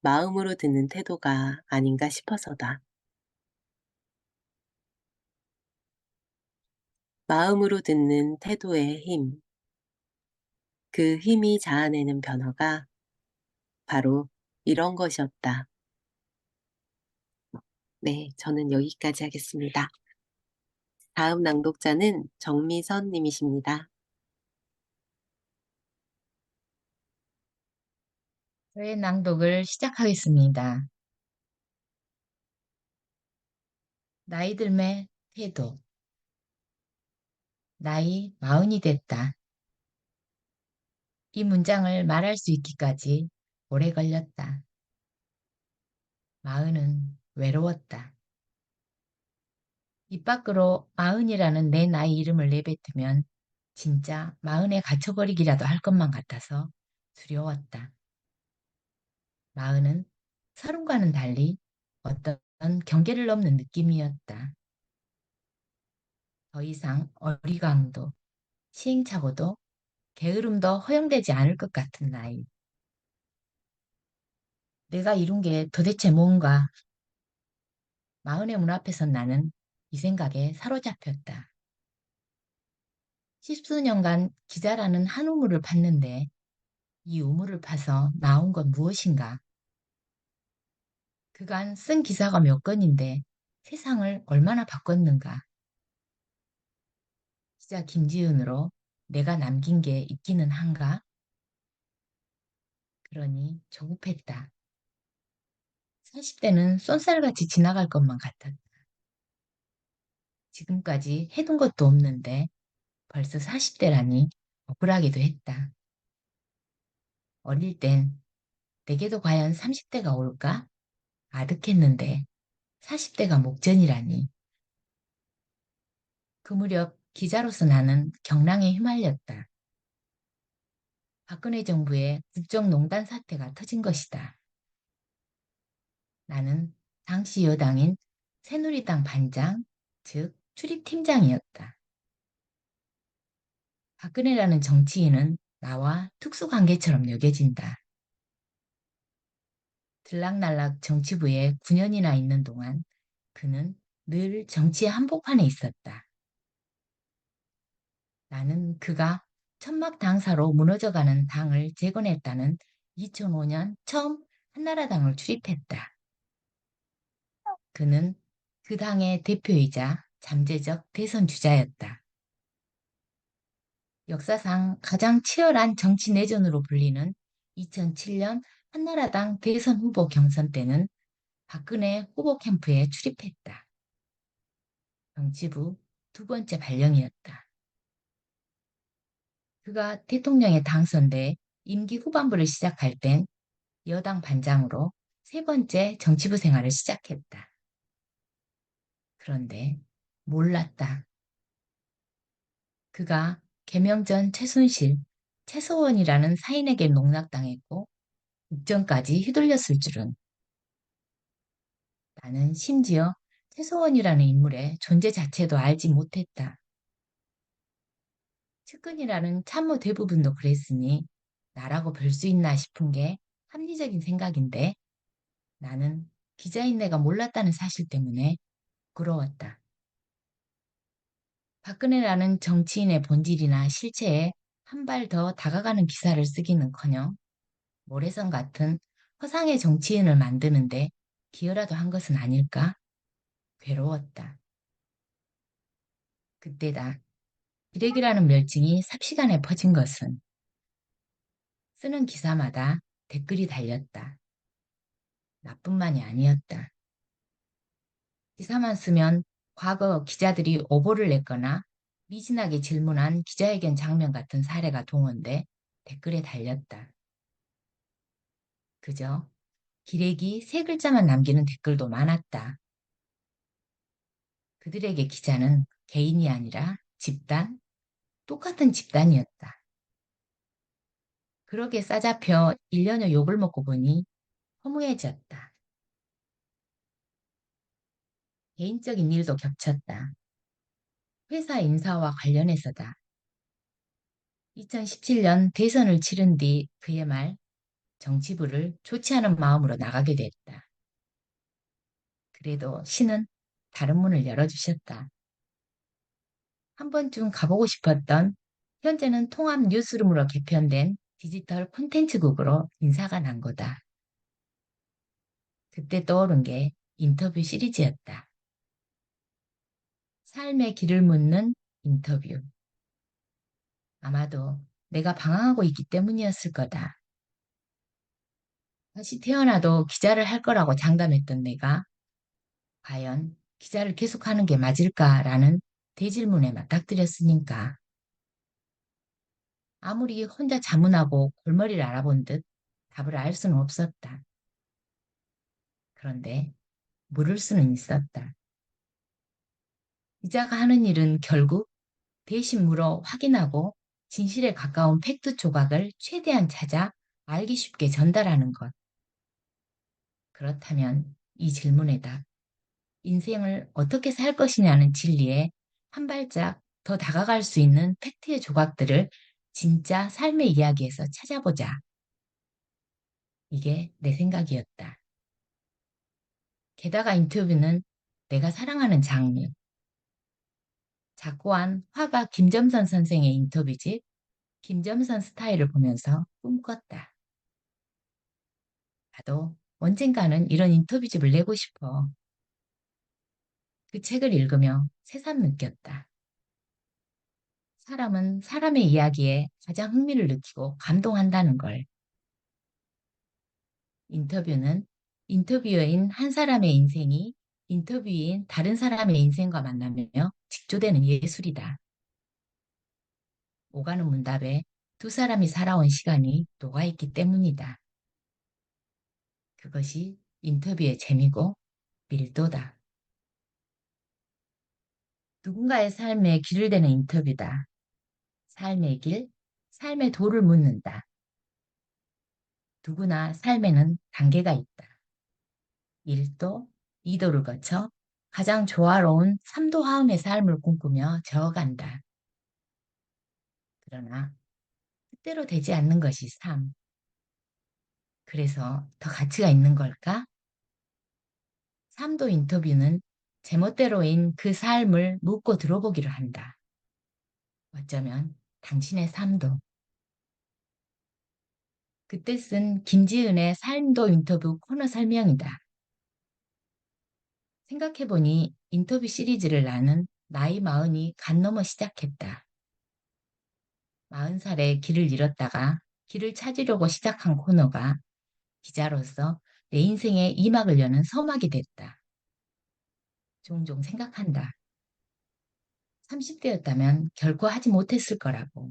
마음으로 듣는 태도가 아닌가 싶어서다. 마음으로 듣는 태도의 힘. 그 힘이 자아내는 변화가 바로 이런 것이었다. 네, 저는 여기까지 하겠습니다. 다음 낭독자는 정미선 님이십니다. 저의 낭독을 시작하겠습니다. 나이 들매 태도. 나이 40이 됐다. 이 문장을 말할 수 있기까지 오래 걸렸다. 40은 외로웠다. 입 밖으로 40이라는 내 나이 이름을 내뱉으면 진짜 40에 갇혀버리기라도 할 것만 같아서 두려웠다. 40은 30과는 달리 어떤 경계를 넘는 느낌이었다. 더 이상 어리광도, 시행착오도, 게으름도 허용되지 않을 것 같은 나이. 내가 이룬 게 도대체 뭔가? 40의 문 앞에 선 나는 이 생각에 사로잡혔다. 10수년간 기자라는 한 우물을 팠는데 이 우물을 파서 나온 건 무엇인가? 그간 쓴 기사가 몇 건인데 세상을 얼마나 바꿨는가? 기자 김지은으로 내가 남긴 게 있기는 한가? 그러니 조급했다. 40대는 쏜살같이 지나갈 것만 같았다. 지금까지 해둔 것도 없는데 벌써 40대라니 억울하기도 했다. 어릴 땐 내게도 과연 30대가 올까? 아득했는데 40대가 목전이라니. 그 무렵 기자로서 나는 경랑에 휘말렸다. 박근혜 정부의 국정농단 사태가 터진 것이다. 나는 당시 여당인 새누리당 반장, 즉 출입팀장이었다. 박근혜라는 정치인은 나와 특수관계처럼 여겨진다. 들락날락 정치부에 9년이나 있는 동안 그는 늘 정치의 한복판에 있었다. 나는 그가 천막 당사로 무너져가는 당을 재건했다는 2005년 처음 한나라당을 출입했다. 그는 그 당의 대표이자 잠재적 대선 주자였다. 역사상 가장 치열한 정치 내전으로 불리는 2007년 한나라당 대선 후보 경선 때는 박근혜 후보 캠프에 출입했다. 정치부 두 번째 발령이었다. 그가 대통령에 당선돼 임기 후반부를 시작할 땐 여당 반장으로 세 번째 정치부 생활을 시작했다. 그런데 몰랐다. 그가 개명 전 최순실, 최소원이라는 사인에게 농락당했고 국정까지 휘둘렸을 줄은. 나는 심지어 최소원이라는 인물의 존재 자체도 알지 못했다. 측근이라는 참모 대부분도 그랬으니 나라고 볼 수 있나 싶은 게 합리적인 생각인데 나는 기자인 내가 몰랐다는 사실 때문에 부러웠다. 박근혜라는 정치인의 본질이나 실체에 한 발 더 다가가는 기사를 쓰기는커녕 모래성 같은 허상의 정치인을 만드는데 기여라도 한 것은 아닐까? 괴로웠다. 그때다. 기레기라는 멸칭이 삽시간에 퍼진 것은 쓰는 기사마다 댓글이 달렸다. 나뿐만이 아니었다. 기사만 쓰면 과거 기자들이 오보를 냈거나 미진하게 질문한 기자회견 장면 같은 사례가 동원돼 댓글에 달렸다. 그저 기레기 세 글자만 남기는 댓글도 많았다. 그들에게 기자는 개인이 아니라 집단, 똑같은 집단이었다. 그렇게 싸잡혀 1년여 욕을 먹고 보니 허무해졌다. 개인적인 일도 겹쳤다. 회사 인사와 관련해서다. 2017년 대선을 치른 뒤 그의 말, 정치부를 좋지 않은 마음으로 나가게 됐다. 그래도 신은 다른 문을 열어주셨다. 한 번쯤 가보고 싶었던 현재는 통합 뉴스룸으로 개편된 디지털 콘텐츠국으로 인사가 난 거다. 그때 떠오른 게 인터뷰 시리즈였다. 삶의 길을 묻는 인터뷰. 아마도 내가 방황하고 있기 때문이었을 거다. 다시 태어나도 기자를 할 거라고 장담했던 내가 과연 기자를 계속하는 게 맞을까라는 대질문에 맞닥뜨렸으니까. 아무리 혼자 자문하고 골머리를 알아본 듯 답을 알 수는 없었다. 그런데 물을 수는 있었다. 기자가 하는 일은 결국 대신 물어 확인하고 진실에 가까운 팩트 조각을 최대한 찾아 알기 쉽게 전달하는 것. 그렇다면 이 질문에 답, 인생을 어떻게 살 것이냐는 진리에 한 발짝 더 다가갈 수 있는 팩트의 조각들을 진짜 삶의 이야기에서 찾아보자. 이게 내 생각이었다. 게다가 인터뷰는 내가 사랑하는 장르, 작고한 화가 김점선 선생의 인터뷰집, 김점선 스타일을 보면서 꿈꿨다. 나도 언젠가는 이런 인터뷰집을 내고 싶어. 그 책을 읽으며 새삼 느꼈다. 사람은 사람의 이야기에 가장 흥미를 느끼고 감동한다는 걸. 인터뷰는 인터뷰어인 한 사람의 인생이 인터뷰인 다른 사람의 인생과 만나며 직조되는 예술이다. 오가는 문답에 두 사람이 살아온 시간이 녹아있기 때문이다. 그것이 인터뷰의 재미고 밀도다. 누군가의 삶에 길을 대는 인터뷰다. 삶의 길, 삶의 도를 묻는다. 누구나 삶에는 단계가 있다. 1도, 2도를 거쳐 가장 조화로운 3도 화음의 삶을 꿈꾸며 저어간다. 그러나 뜻대로 되지 않는 것이 삶. 그래서 더 가치가 있는 걸까? 3도 인터뷰는 제멋대로인 그 삶을 묻고 들어보기를 한다. 어쩌면 당신의 삶도. 그때 쓴 김지은의 삶도 인터뷰 코너 설명이다. 생각해보니 인터뷰 시리즈를 나는 나이 40이 간 넘어 시작했다. 40살에 길을 잃었다가 길을 찾으려고 시작한 코너가 기자로서 내 인생의 2막을 여는 서막이 됐다. 종종 생각한다. 30대였다면 결코 하지 못했을 거라고.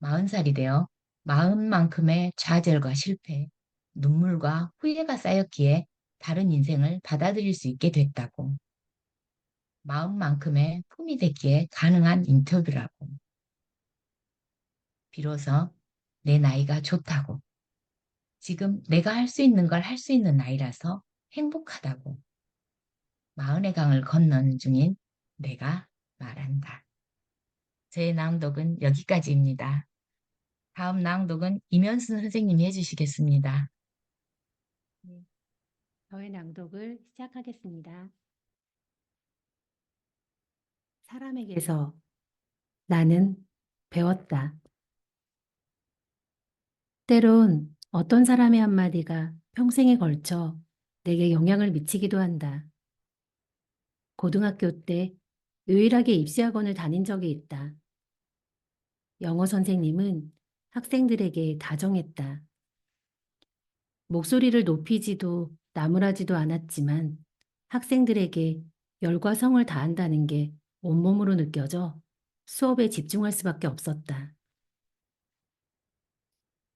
40살이 되어 마음만큼의 좌절과 실패, 눈물과 후회가 쌓였기에 다른 인생을 받아들일 수 있게 됐다고. 마음만큼의 품이 됐기에 가능한 인터뷰라고. 비로소 내 나이가 좋다고. 지금 내가 할 수 있는 걸 할 수 있는 나이라서 행복하다고. 40의 강을 건너는 중인 내가 말한다. 제 낭독은 여기까지입니다. 다음 낭독은 임현순 선생님이 해주시겠습니다. 네, 저의 낭독을 시작하겠습니다. 사람에게서 나는 배웠다. 때론 어떤 사람의 한마디가 평생에 걸쳐 내게 영향을 미치기도 한다. 고등학교 때 유일하게 입시학원을 다닌 적이 있다. 영어 선생님은 학생들에게 다정했다. 목소리를 높이지도 나무라지도 않았지만 학생들에게 열과 성을 다한다는 게 온몸으로 느껴져 수업에 집중할 수밖에 없었다.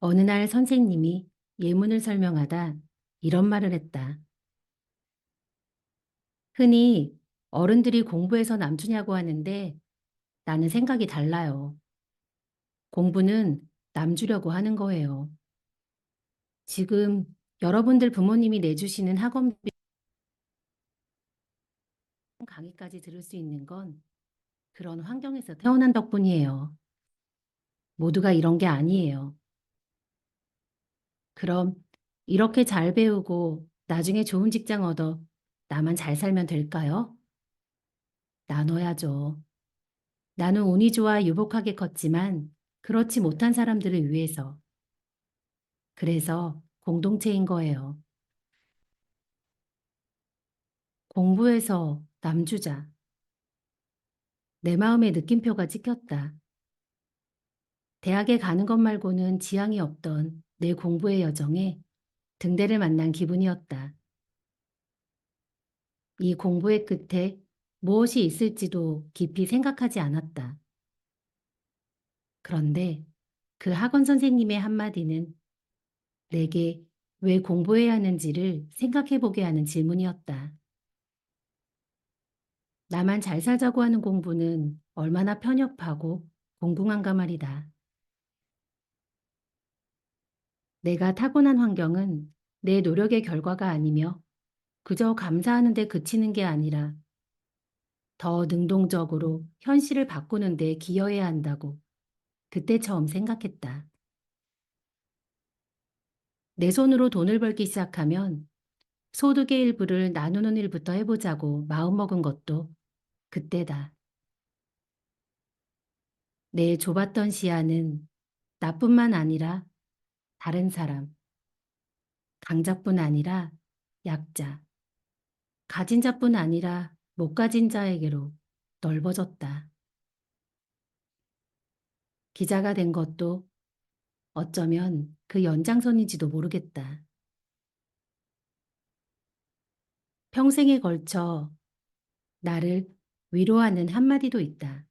어느 날 선생님이 예문을 설명하다 이런 말을 했다. 흔히 어른들이 공부해서 남주냐고 하는데 나는 생각이 달라요. 공부는 남주려고 하는 거예요. 지금 여러분들 부모님이 내주시는 학원비 강의까지 들을 수 있는 건 그런 환경에서 태어난 덕분이에요. 모두가 이런 게 아니에요. 그럼 이렇게 잘 배우고 나중에 좋은 직장 얻어 나만 잘 살면 될까요? 나눠야죠. 나는 운이 좋아 유복하게 컸지만 그렇지 못한 사람들을 위해서. 그래서 공동체인 거예요. 공부해서 남주자. 내 마음에 느낌표가 찍혔다. 대학에 가는 것 말고는 지향이 없던 내 공부의 여정에 등대를 만난 기분이었다. 이 공부의 끝에 무엇이 있을지도 깊이 생각하지 않았다. 그런데 그 학원 선생님의 한마디는 내게 왜 공부해야 하는지를 생각해 보게 하는 질문이었다. 나만 잘 살자고 하는 공부는 얼마나 편협하고 공공한가 말이다. 내가 타고난 환경은 내 노력의 결과가 아니며 그저 감사하는 데 그치는 게 아니라 더 능동적으로 현실을 바꾸는 데 기여해야 한다고 그때 처음 생각했다. 내 손으로 돈을 벌기 시작하면 소득의 일부를 나누는 일부터 해보자고 마음먹은 것도 그때다. 내 좁았던 시야는 나뿐만 아니라 다른 사람, 강자뿐 아니라 약자, 가진 자뿐 아니라 못 가진 자에게로 넓어졌다. 기자가 된 것도 어쩌면 그 연장선인지도 모르겠다. 평생에 걸쳐 나를 위로하는 한마디도 있다.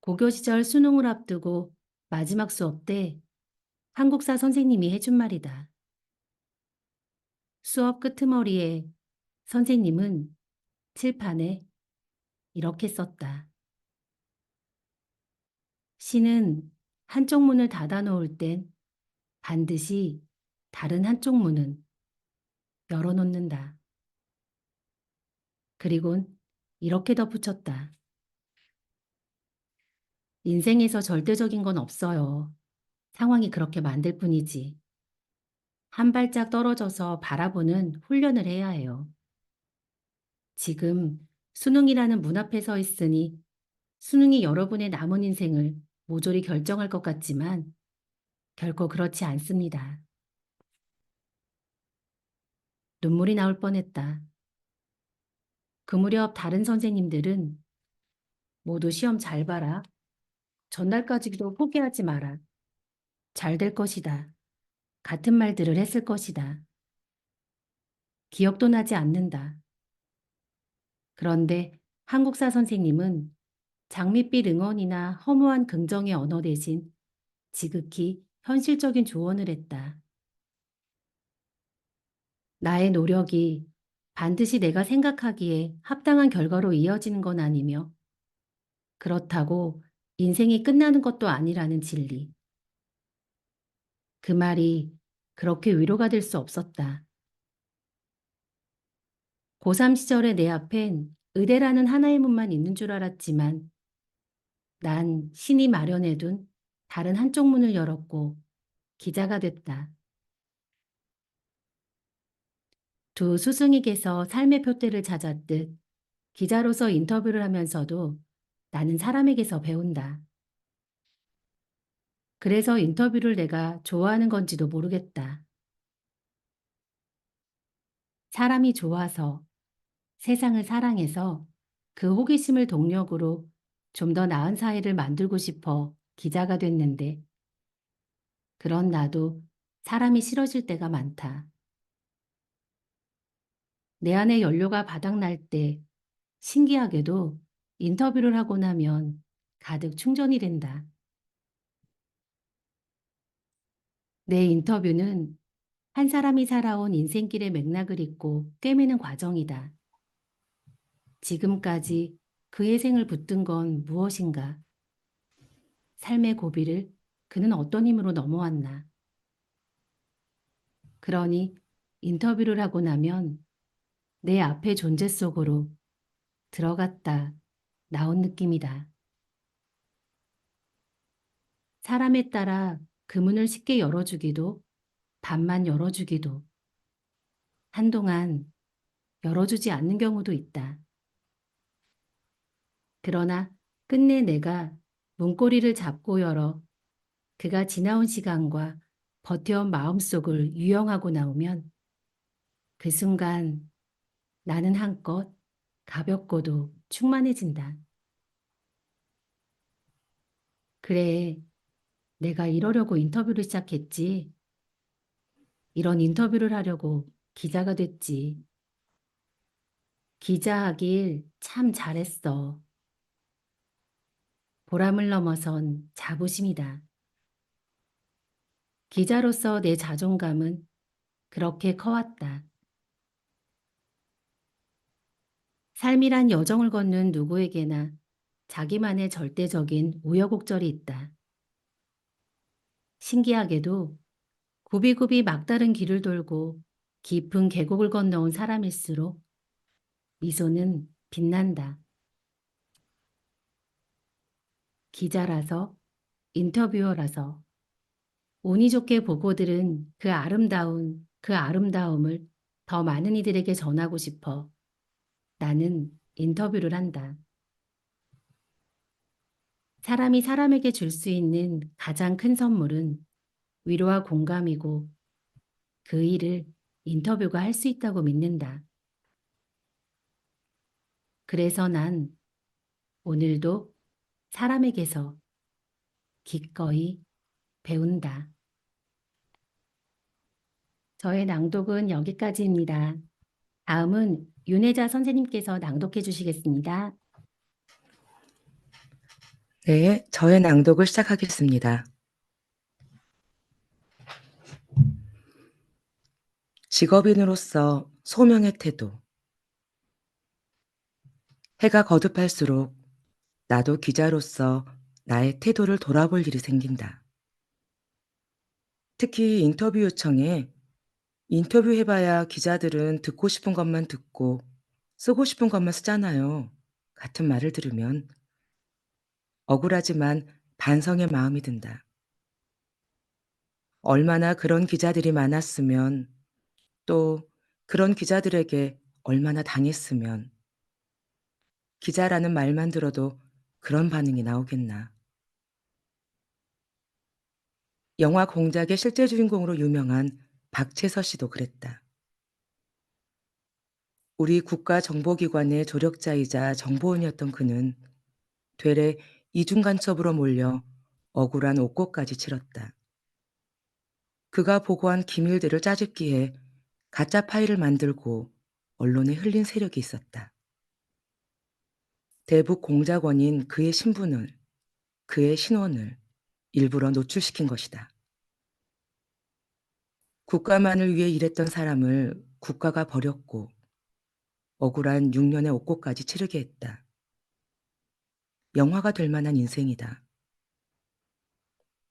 고교 시절 수능을 앞두고 마지막 수업 때 한국사 선생님이 해준 말이다. 수업 끄트머리에 선생님은 칠판에 이렇게 썼다. 시는 한쪽 문을 닫아 놓을 땐 반드시 다른 한쪽 문은 열어놓는다. 그리곤 이렇게 덧붙였다. 인생에서 절대적인 건 없어요. 상황이 그렇게 만들 뿐이지. 한 발짝 떨어져서 바라보는 훈련을 해야 해요. 지금 수능이라는 문 앞에 서 있으니 수능이 여러분의 남은 인생을 모조리 결정할 것 같지만 결코 그렇지 않습니다. 눈물이 나올 뻔했다. 그 무렵 다른 선생님들은 모두 시험 잘 봐라. 전날까지도 포기하지 마라. 잘 될 것이다. 같은 말들을 했을 것이다. 기억도 나지 않는다. 그런데 한국사 선생님은 장밋빛 응원이나 허무한 긍정의 언어 대신 지극히 현실적인 조언을 했다. 나의 노력이 반드시 내가 생각하기에 합당한 결과로 이어지는 건 아니며 그렇다고 인생이 끝나는 것도 아니라는 진리. 그 말이 그렇게 위로가 될 수 없었다. 고3 시절에 내 앞엔 의대라는 하나의 문만 있는 줄 알았지만 난 신이 마련해둔 다른 한쪽 문을 열었고 기자가 됐다. 두 스승에게서 삶의 표대를 찾았듯 기자로서 인터뷰를 하면서도 나는 사람에게서 배운다. 그래서 인터뷰를 내가 좋아하는 건지도 모르겠다. 사람이 좋아서, 세상을 사랑해서 그 호기심을 동력으로 좀 더 나은 사회를 만들고 싶어 기자가 됐는데 그런 나도 사람이 싫어질 때가 많다. 내 안에 연료가 바닥날 때 신기하게도 인터뷰를 하고 나면 가득 충전이 된다. 내 인터뷰는 한 사람이 살아온 인생길의 맥락을 잇고 꿰매는 과정이다. 지금까지 그의 생을 붙든 건 무엇인가? 삶의 고비를 그는 어떤 힘으로 넘어왔나? 그러니 인터뷰를 하고 나면 내 앞의 존재 속으로 들어갔다 나온 느낌이다. 사람에 따라 그 문을 쉽게 열어주기도 반만 열어주기도 한동안 열어주지 않는 경우도 있다. 그러나 끝내 내가 문고리를 잡고 열어 그가 지나온 시간과 버텨온 마음속을 유영하고 나오면 그 순간 나는 한껏 가볍고도 충만해진다. 그래, 내가 이러려고 인터뷰를 시작했지. 이런 인터뷰를 하려고 기자가 됐지. 기자하길 참 잘했어. 보람을 넘어선 자부심이다. 기자로서 내 자존감은 그렇게 커왔다. 삶이란 여정을 걷는 누구에게나 자기만의 절대적인 우여곡절이 있다. 신기하게도 굽이굽이 막다른 길을 돌고 깊은 계곡을 건너온 사람일수록 미소는 빛난다. 기자라서, 인터뷰어라서 운이 좋게 보고들은 그 아름다움을 더 많은 이들에게 전하고 싶어 나는 인터뷰를 한다. 사람이 사람에게 줄 수 있는 가장 큰 선물은 위로와 공감이고 그 일을 인터뷰가 할 수 있다고 믿는다. 그래서 난 오늘도 사람에게서 기꺼이 배운다. 저의 낭독은 여기까지입니다. 다음은 윤혜자 선생님께서 낭독해 주시겠습니다. 네, 저의 낭독을 시작하겠습니다. 직업인으로서 소명의 태도. 해가 거듭할수록 나도 기자로서 나의 태도를 돌아볼 일이 생긴다. 특히 인터뷰 요청에 인터뷰해봐야 기자들은 듣고 싶은 것만 듣고 쓰고 싶은 것만 쓰잖아요. 같은 말을 들으면 억울하지만 반성의 마음이 든다. 얼마나 그런 기자들이 많았으면 또 그런 기자들에게 얼마나 당했으면 기자라는 말만 들어도 그런 반응이 나오겠나. 영화 공작의 실제 주인공으로 유명한 박채서 씨도 그랬다. 우리 국가정보기관의 조력자이자 정보원이었던 그는 되레 이중간첩으로 몰려 억울한 옥고까지 치렀다. 그가 보고한 기밀들을 짜집기에 가짜 파일을 만들고 언론에 흘린 세력이 있었다. 대북 공작원인 그의 신분을, 그의 신원을 일부러 노출시킨 것이다. 국가만을 위해 일했던 사람을 국가가 버렸고 억울한 6년의 옥고까지 치르게 했다. 영화가 될 만한 인생이다.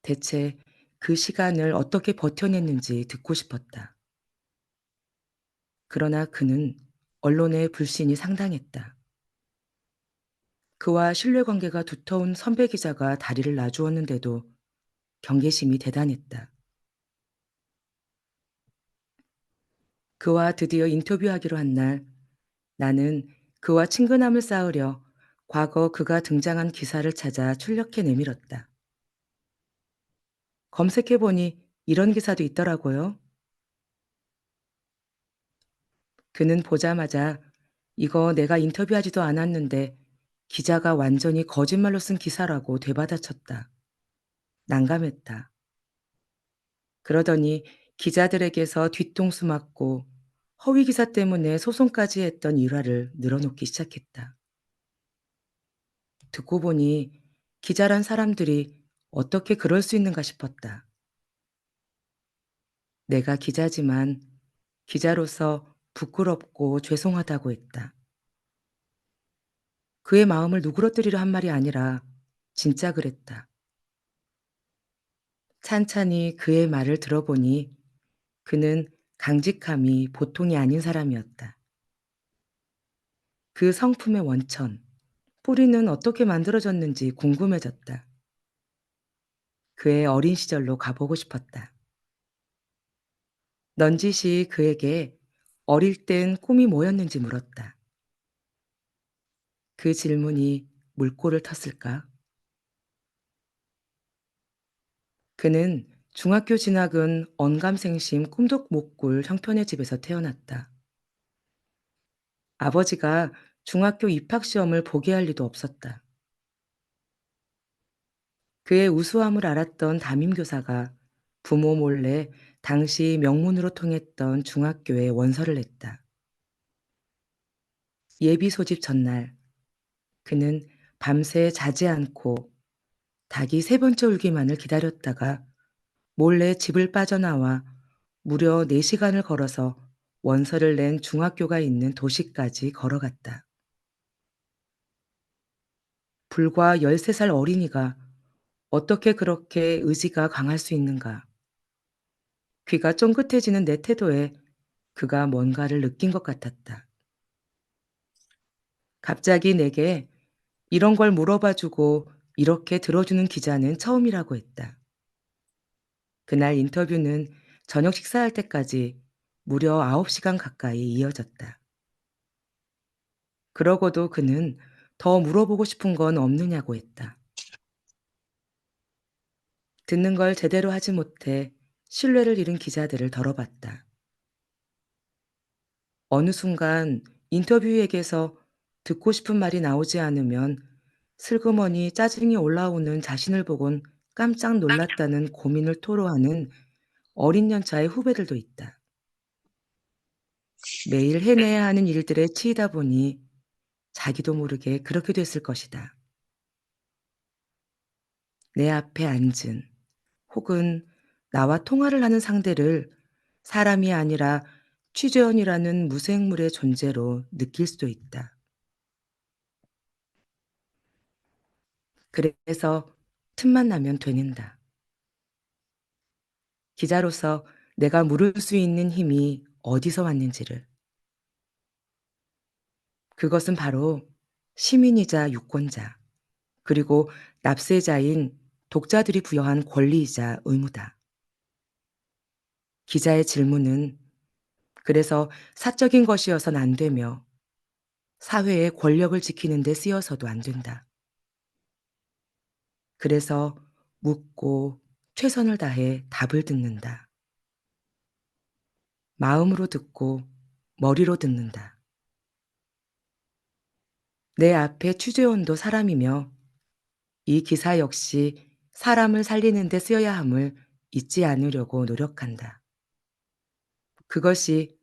대체 그 시간을 어떻게 버텨냈는지 듣고 싶었다. 그러나 그는 언론의 불신이 상당했다. 그와 신뢰관계가 두터운 선배 기자가 다리를 놔주었는데도 경계심이 대단했다. 그와 드디어 인터뷰하기로 한 날, 나는 그와 친근함을 쌓으려 과거 그가 등장한 기사를 찾아 출력해 내밀었다. 검색해보니 이런 기사도 있더라고요. 그는 보자마자 이거 내가 인터뷰하지도 않았는데 기자가 완전히 거짓말로 쓴 기사라고 되받아쳤다. 난감했다. 그러더니 기자들에게서 뒤통수 맞고 허위 기사 때문에 소송까지 했던 일화를 늘어놓기 시작했다. 듣고 보니 기자란 사람들이 어떻게 그럴 수 있는가 싶었다. 내가 기자지만 기자로서 부끄럽고 죄송하다고 했다. 그의 마음을 누그러뜨리려 한 말이 아니라 진짜 그랬다. 찬찬히 그의 말을 들어보니 그는 강직함이 보통이 아닌 사람이었다. 그 성품의 원천, 뿌리는 어떻게 만들어졌는지 궁금해졌다. 그의 어린 시절로 가보고 싶었다. 넌지시 그에게 어릴 땐 꿈이 뭐였는지 물었다. 그 질문이 물꼬를 텄을까? 그는 중학교 진학은 언감생심 꿈도 못 꿀 형편의 집에서 태어났다. 아버지가 중학교 입학시험을 보게 할 리도 없었다. 그의 우수함을 알았던 담임교사가 부모 몰래 당시 명문으로 통했던 중학교에 원서를 냈다. 예비 소집 전날 그는 밤새 자지 않고 닭이 3번째 울기만을 기다렸다가 몰래 집을 빠져나와 무려 4시간을 걸어서 원서를 낸 중학교가 있는 도시까지 걸어갔다. 불과 13살 어린이가 어떻게 그렇게 의지가 강할 수 있는가? 귀가 쫑긋해지는 내 태도에 그가 뭔가를 느낀 것 같았다. 갑자기 내게 이런 걸 물어봐주고 이렇게 들어주는 기자는 처음이라고 했다. 그날 인터뷰는 저녁 식사할 때까지 무려 9시간 가까이 이어졌다. 그러고도 그는 더 물어보고 싶은 건 없느냐고 했다. 듣는 걸 제대로 하지 못해 신뢰를 잃은 기자들을 덜어봤다. 어느 순간 인터뷰에게서 듣고 싶은 말이 나오지 않으면 슬그머니 짜증이 올라오는 자신을 보곤 깜짝 놀랐다는 고민을 토로하는 어린 연차의 후배들도 있다. 매일 해내야 하는 일들에 치이다 보니 자기도 모르게 그렇게 됐을 것이다. 내 앞에 앉은 혹은 나와 통화를 하는 상대를 사람이 아니라 취재원이라는 무생물의 존재로 느낄 수도 있다. 그래서 틈만 나면 되는다. 기자로서 내가 물을 수 있는 힘이 어디서 왔는지를. 그것은 바로 시민이자 유권자, 그리고 납세자인 독자들이 부여한 권리이자 의무다. 기자의 질문은 그래서 사적인 것이어선 안 되며 사회의 권력을 지키는 데 쓰여서도 안 된다. 그래서 묻고 최선을 다해 답을 듣는다. 마음으로 듣고 머리로 듣는다. 내 앞에 취재원도 사람이며 이 기사 역시 사람을 살리는 데 쓰여야 함을 잊지 않으려고 노력한다. 그것이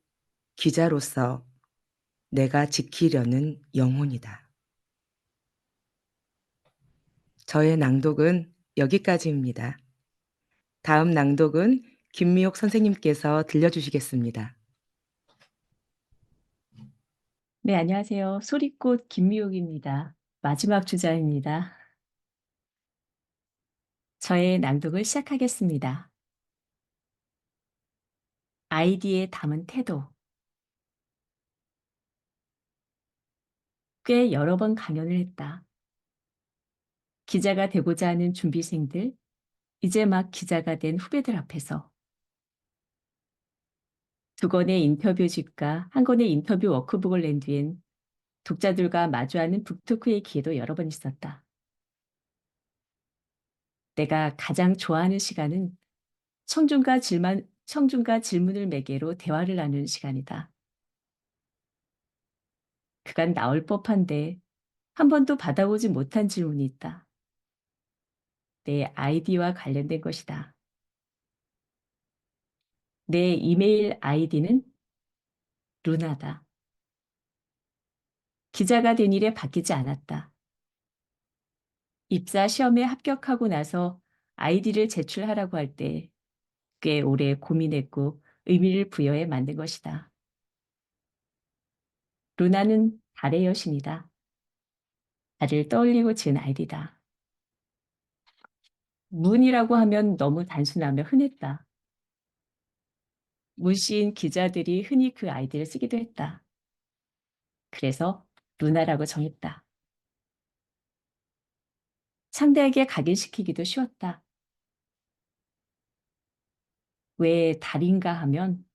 기자로서 내가 지키려는 영혼이다. 저의 낭독은 여기까지입니다. 다음 낭독은 김미옥 선생님께서 들려주시겠습니다. 네, 안녕하세요. 소리꽃 김미옥입니다. 마지막 주자입니다. 저의 낭독을 시작하겠습니다. 아이디에 담은 태도. 꽤 여러 번 강연을 했다. 기자가 되고자 하는 준비생들, 이제 막 기자가 된 후배들 앞에서. 2권의 인터뷰집과 1권의 인터뷰 워크북을 낸 뒤엔 독자들과 마주하는 북토크의 기회도 여러 번 있었다. 내가 가장 좋아하는 시간은 청중과 질문을 매개로 대화를 나누는 시간이다. 그간 나올 법한데 한 번도 받아보지 못한 질문이 있다. 내 아이디와 관련된 것이다. 내 이메일 아이디는 루나다. 기자가 된 일에 바뀌지 않았다. 입사 시험에 합격하고 나서 아이디를 제출하라고 할 때 꽤 오래 고민했고 의미를 부여해 만든 것이다. 루나는 달의 여신이다. 달을 떠올리고 지은 아이디다. 문이라고 하면 너무 단순하며 흔했다. 문시인 기자들이 흔히 그 아이디를 쓰기도 했다. 그래서 루나라고 정했다. 상대에게 각인시키기도 쉬웠다. 왜 달인가 하면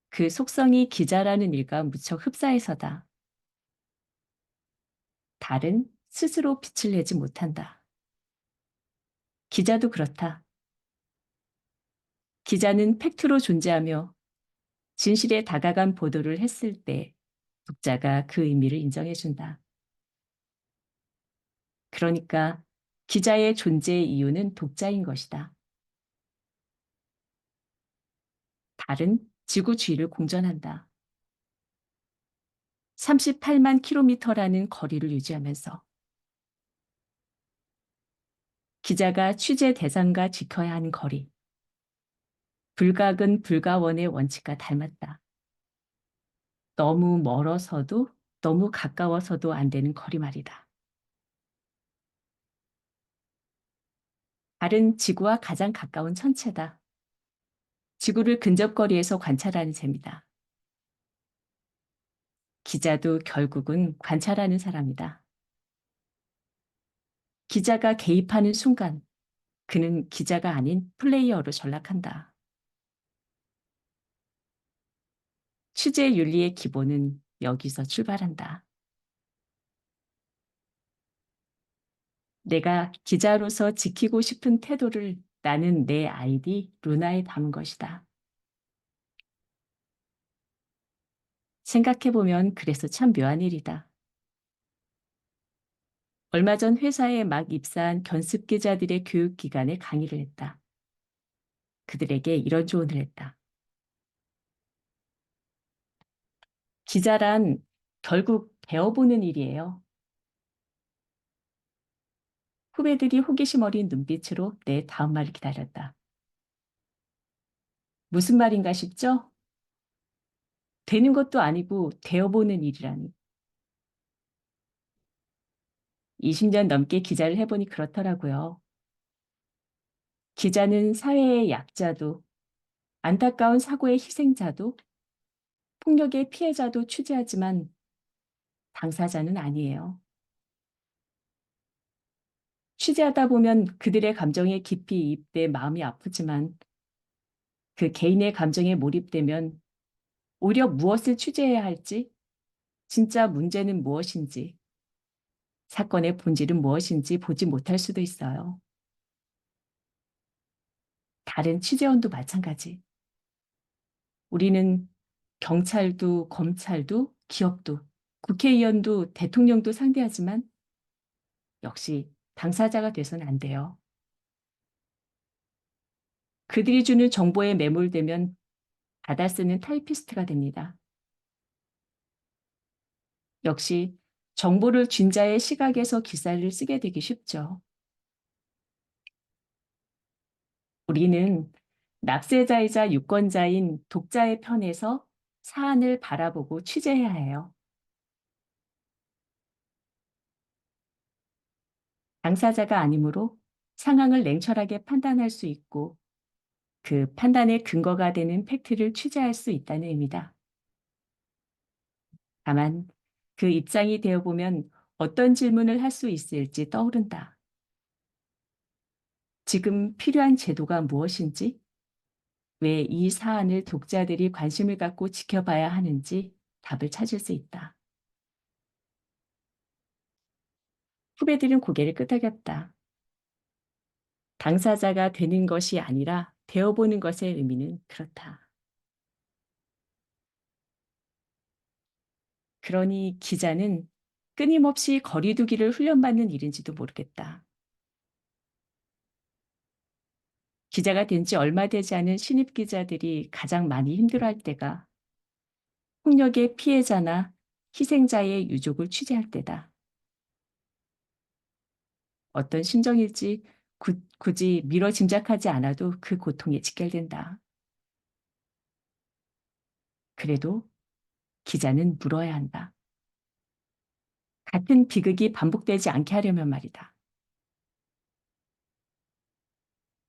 그 속성이 기자라는 일과 무척 흡사해서다. 달은 스스로 빛을 내지 못한다. 기자도 그렇다. 기자는 팩트로 존재하며 진실에 다가간 보도를 했을 때 독자가 그 의미를 인정해준다. 그러니까 기자의 존재의 이유는 독자인 것이다. 달은 지구 주위를 공전한다. 38만 킬로미터라는 거리를 유지하면서 기자가 취재 대상과 지켜야 하는 거리. 불가근 불가원의 원칙과 닮았다. 너무 멀어서도 너무 가까워서도 안 되는 거리 말이다. 달은 지구와 가장 가까운 천체다. 지구를 근접거리에서 관찰하는 셈이다. 기자도 결국은 관찰하는 사람이다. 기자가 개입하는 순간 그는 기자가 아닌 플레이어로 전락한다. 취재 윤리의 기본은 여기서 출발한다. 내가 기자로서 지키고 싶은 태도를 나는 내 아이디 루나에 담은 것이다. 생각해보면 그래서 참 묘한 일이다. 얼마 전 회사에 막 입사한 견습 기자들의 교육기관에 강의를 했다. 그들에게 이런 조언을 했다. 기자란 결국 배워보는 일이에요. 후배들이 호기심 어린 눈빛으로 내 다음 말을 기다렸다. 무슨 말인가 싶죠? 되는 것도 아니고 되어보는 일이라니. 20년 넘게 기자를 해보니 그렇더라고요. 기자는 사회의 약자도, 안타까운 사고의 희생자도, 폭력의 피해자도 취재하지만 당사자는 아니에요. 취재하다 보면 그들의 감정에 깊이 이입돼 마음이 아프지만 그 개인의 감정에 몰입되면 오히려 무엇을 취재해야 할지, 진짜 문제는 무엇인지, 사건의 본질은 무엇인지 보지 못할 수도 있어요. 다른 취재원도 마찬가지. 우리는 경찰도 검찰도 기업도 국회의원도 대통령도 상대하지만 역시 당사자가 돼서는 안 돼요. 그들이 주는 정보에 매몰되면 받아 쓰는 타이피스트가 됩니다. 역시 정보를 쥔 자의 시각에서 기사를 쓰게 되기 쉽죠. 우리는 납세자이자 유권자인 독자의 편에서 사안을 바라보고 취재해야 해요. 당사자가 아니므로 상황을 냉철하게 판단할 수 있고 그 판단의 근거가 되는 팩트를 취재할 수 있다는 의미다. 다만 그 입장이 되어보면 어떤 질문을 할 수 있을지 떠오른다. 지금 필요한 제도가 무엇인지, 왜 이 사안을 독자들이 관심을 갖고 지켜봐야 하는지 답을 찾을 수 있다. 후배들은 고개를 끄덕였다. 당사자가 되는 것이 아니라 되어보는 것의 의미는 그렇다. 그러니 기자는 끊임없이 거리두기를 훈련받는 일인지도 모르겠다. 기자가 된 지 얼마 되지 않은 신입 기자들이 가장 많이 힘들어할 때가 폭력의 피해자나 희생자의 유족을 취재할 때다. 어떤 심정일지 굳이 미뤄 짐작하지 않아도 그 고통에 직결된다. 그래도 기자는 물어야 한다. 같은 비극이 반복되지 않게 하려면 말이다.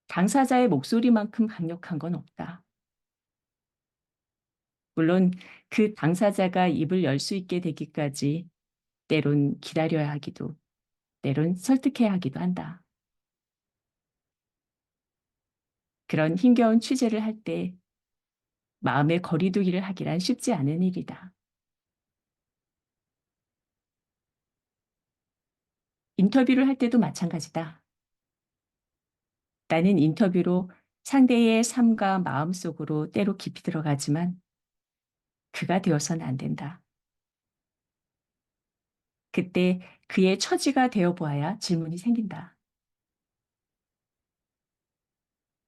당사자의 목소리만큼 강력한 건 없다. 물론 그 당사자가 입을 열 수 있게 되기까지 때론 기다려야 하기도, 때론 설득해야 하기도 한다. 그런 힘겨운 취재를 할 때 마음의 거리두기를 하기란 쉽지 않은 일이다. 인터뷰를 할 때도 마찬가지다. 나는 인터뷰로 상대의 삶과 마음 속으로 때로 깊이 들어가지만 그가 되어서는 안 된다. 그때 그의 처지가 되어 보아야 질문이 생긴다.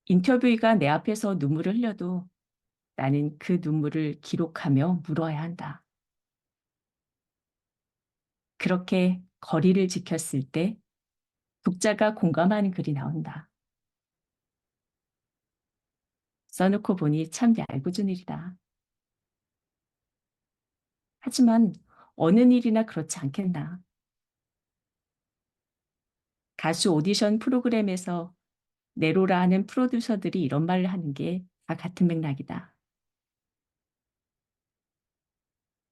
인터뷰가 내 앞에서 눈물을 흘려도 나는 그 눈물을 기록하며 물어야 한다. 그렇게 거리를 지켰을 때 독자가 공감하는 글이 나온다. 써놓고 보니 참 얄궂은 일이다. 하지만 어느 일이나 그렇지 않겠나. 가수 오디션 프로그램에서 내로라 하는 프로듀서들이 이런 말을 하는 게 다 같은 맥락이다.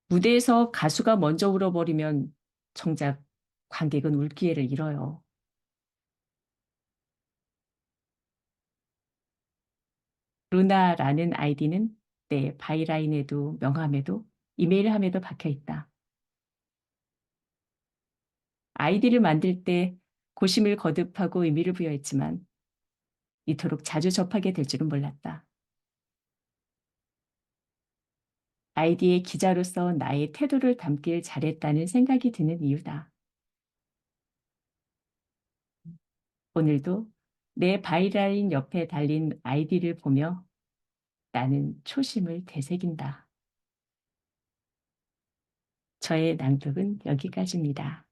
무대에서 가수가 먼저 울어버리면 정작 관객은 울 기회를 잃어요. 루나라는 아이디는 내 바이라인에도 명함에도 이메일함에도 박혀 있다. 아이디를 만들 때 고심을 거듭하고 의미를 부여했지만 이토록 자주 접하게 될 줄은 몰랐다. 아이디의 기자로서 나의 태도를 담길 잘했다는 생각이 드는 이유다. 오늘도 내 바이라인 옆에 달린 아이디를 보며 나는 초심을 되새긴다. 저의 낭독은 여기까지입니다.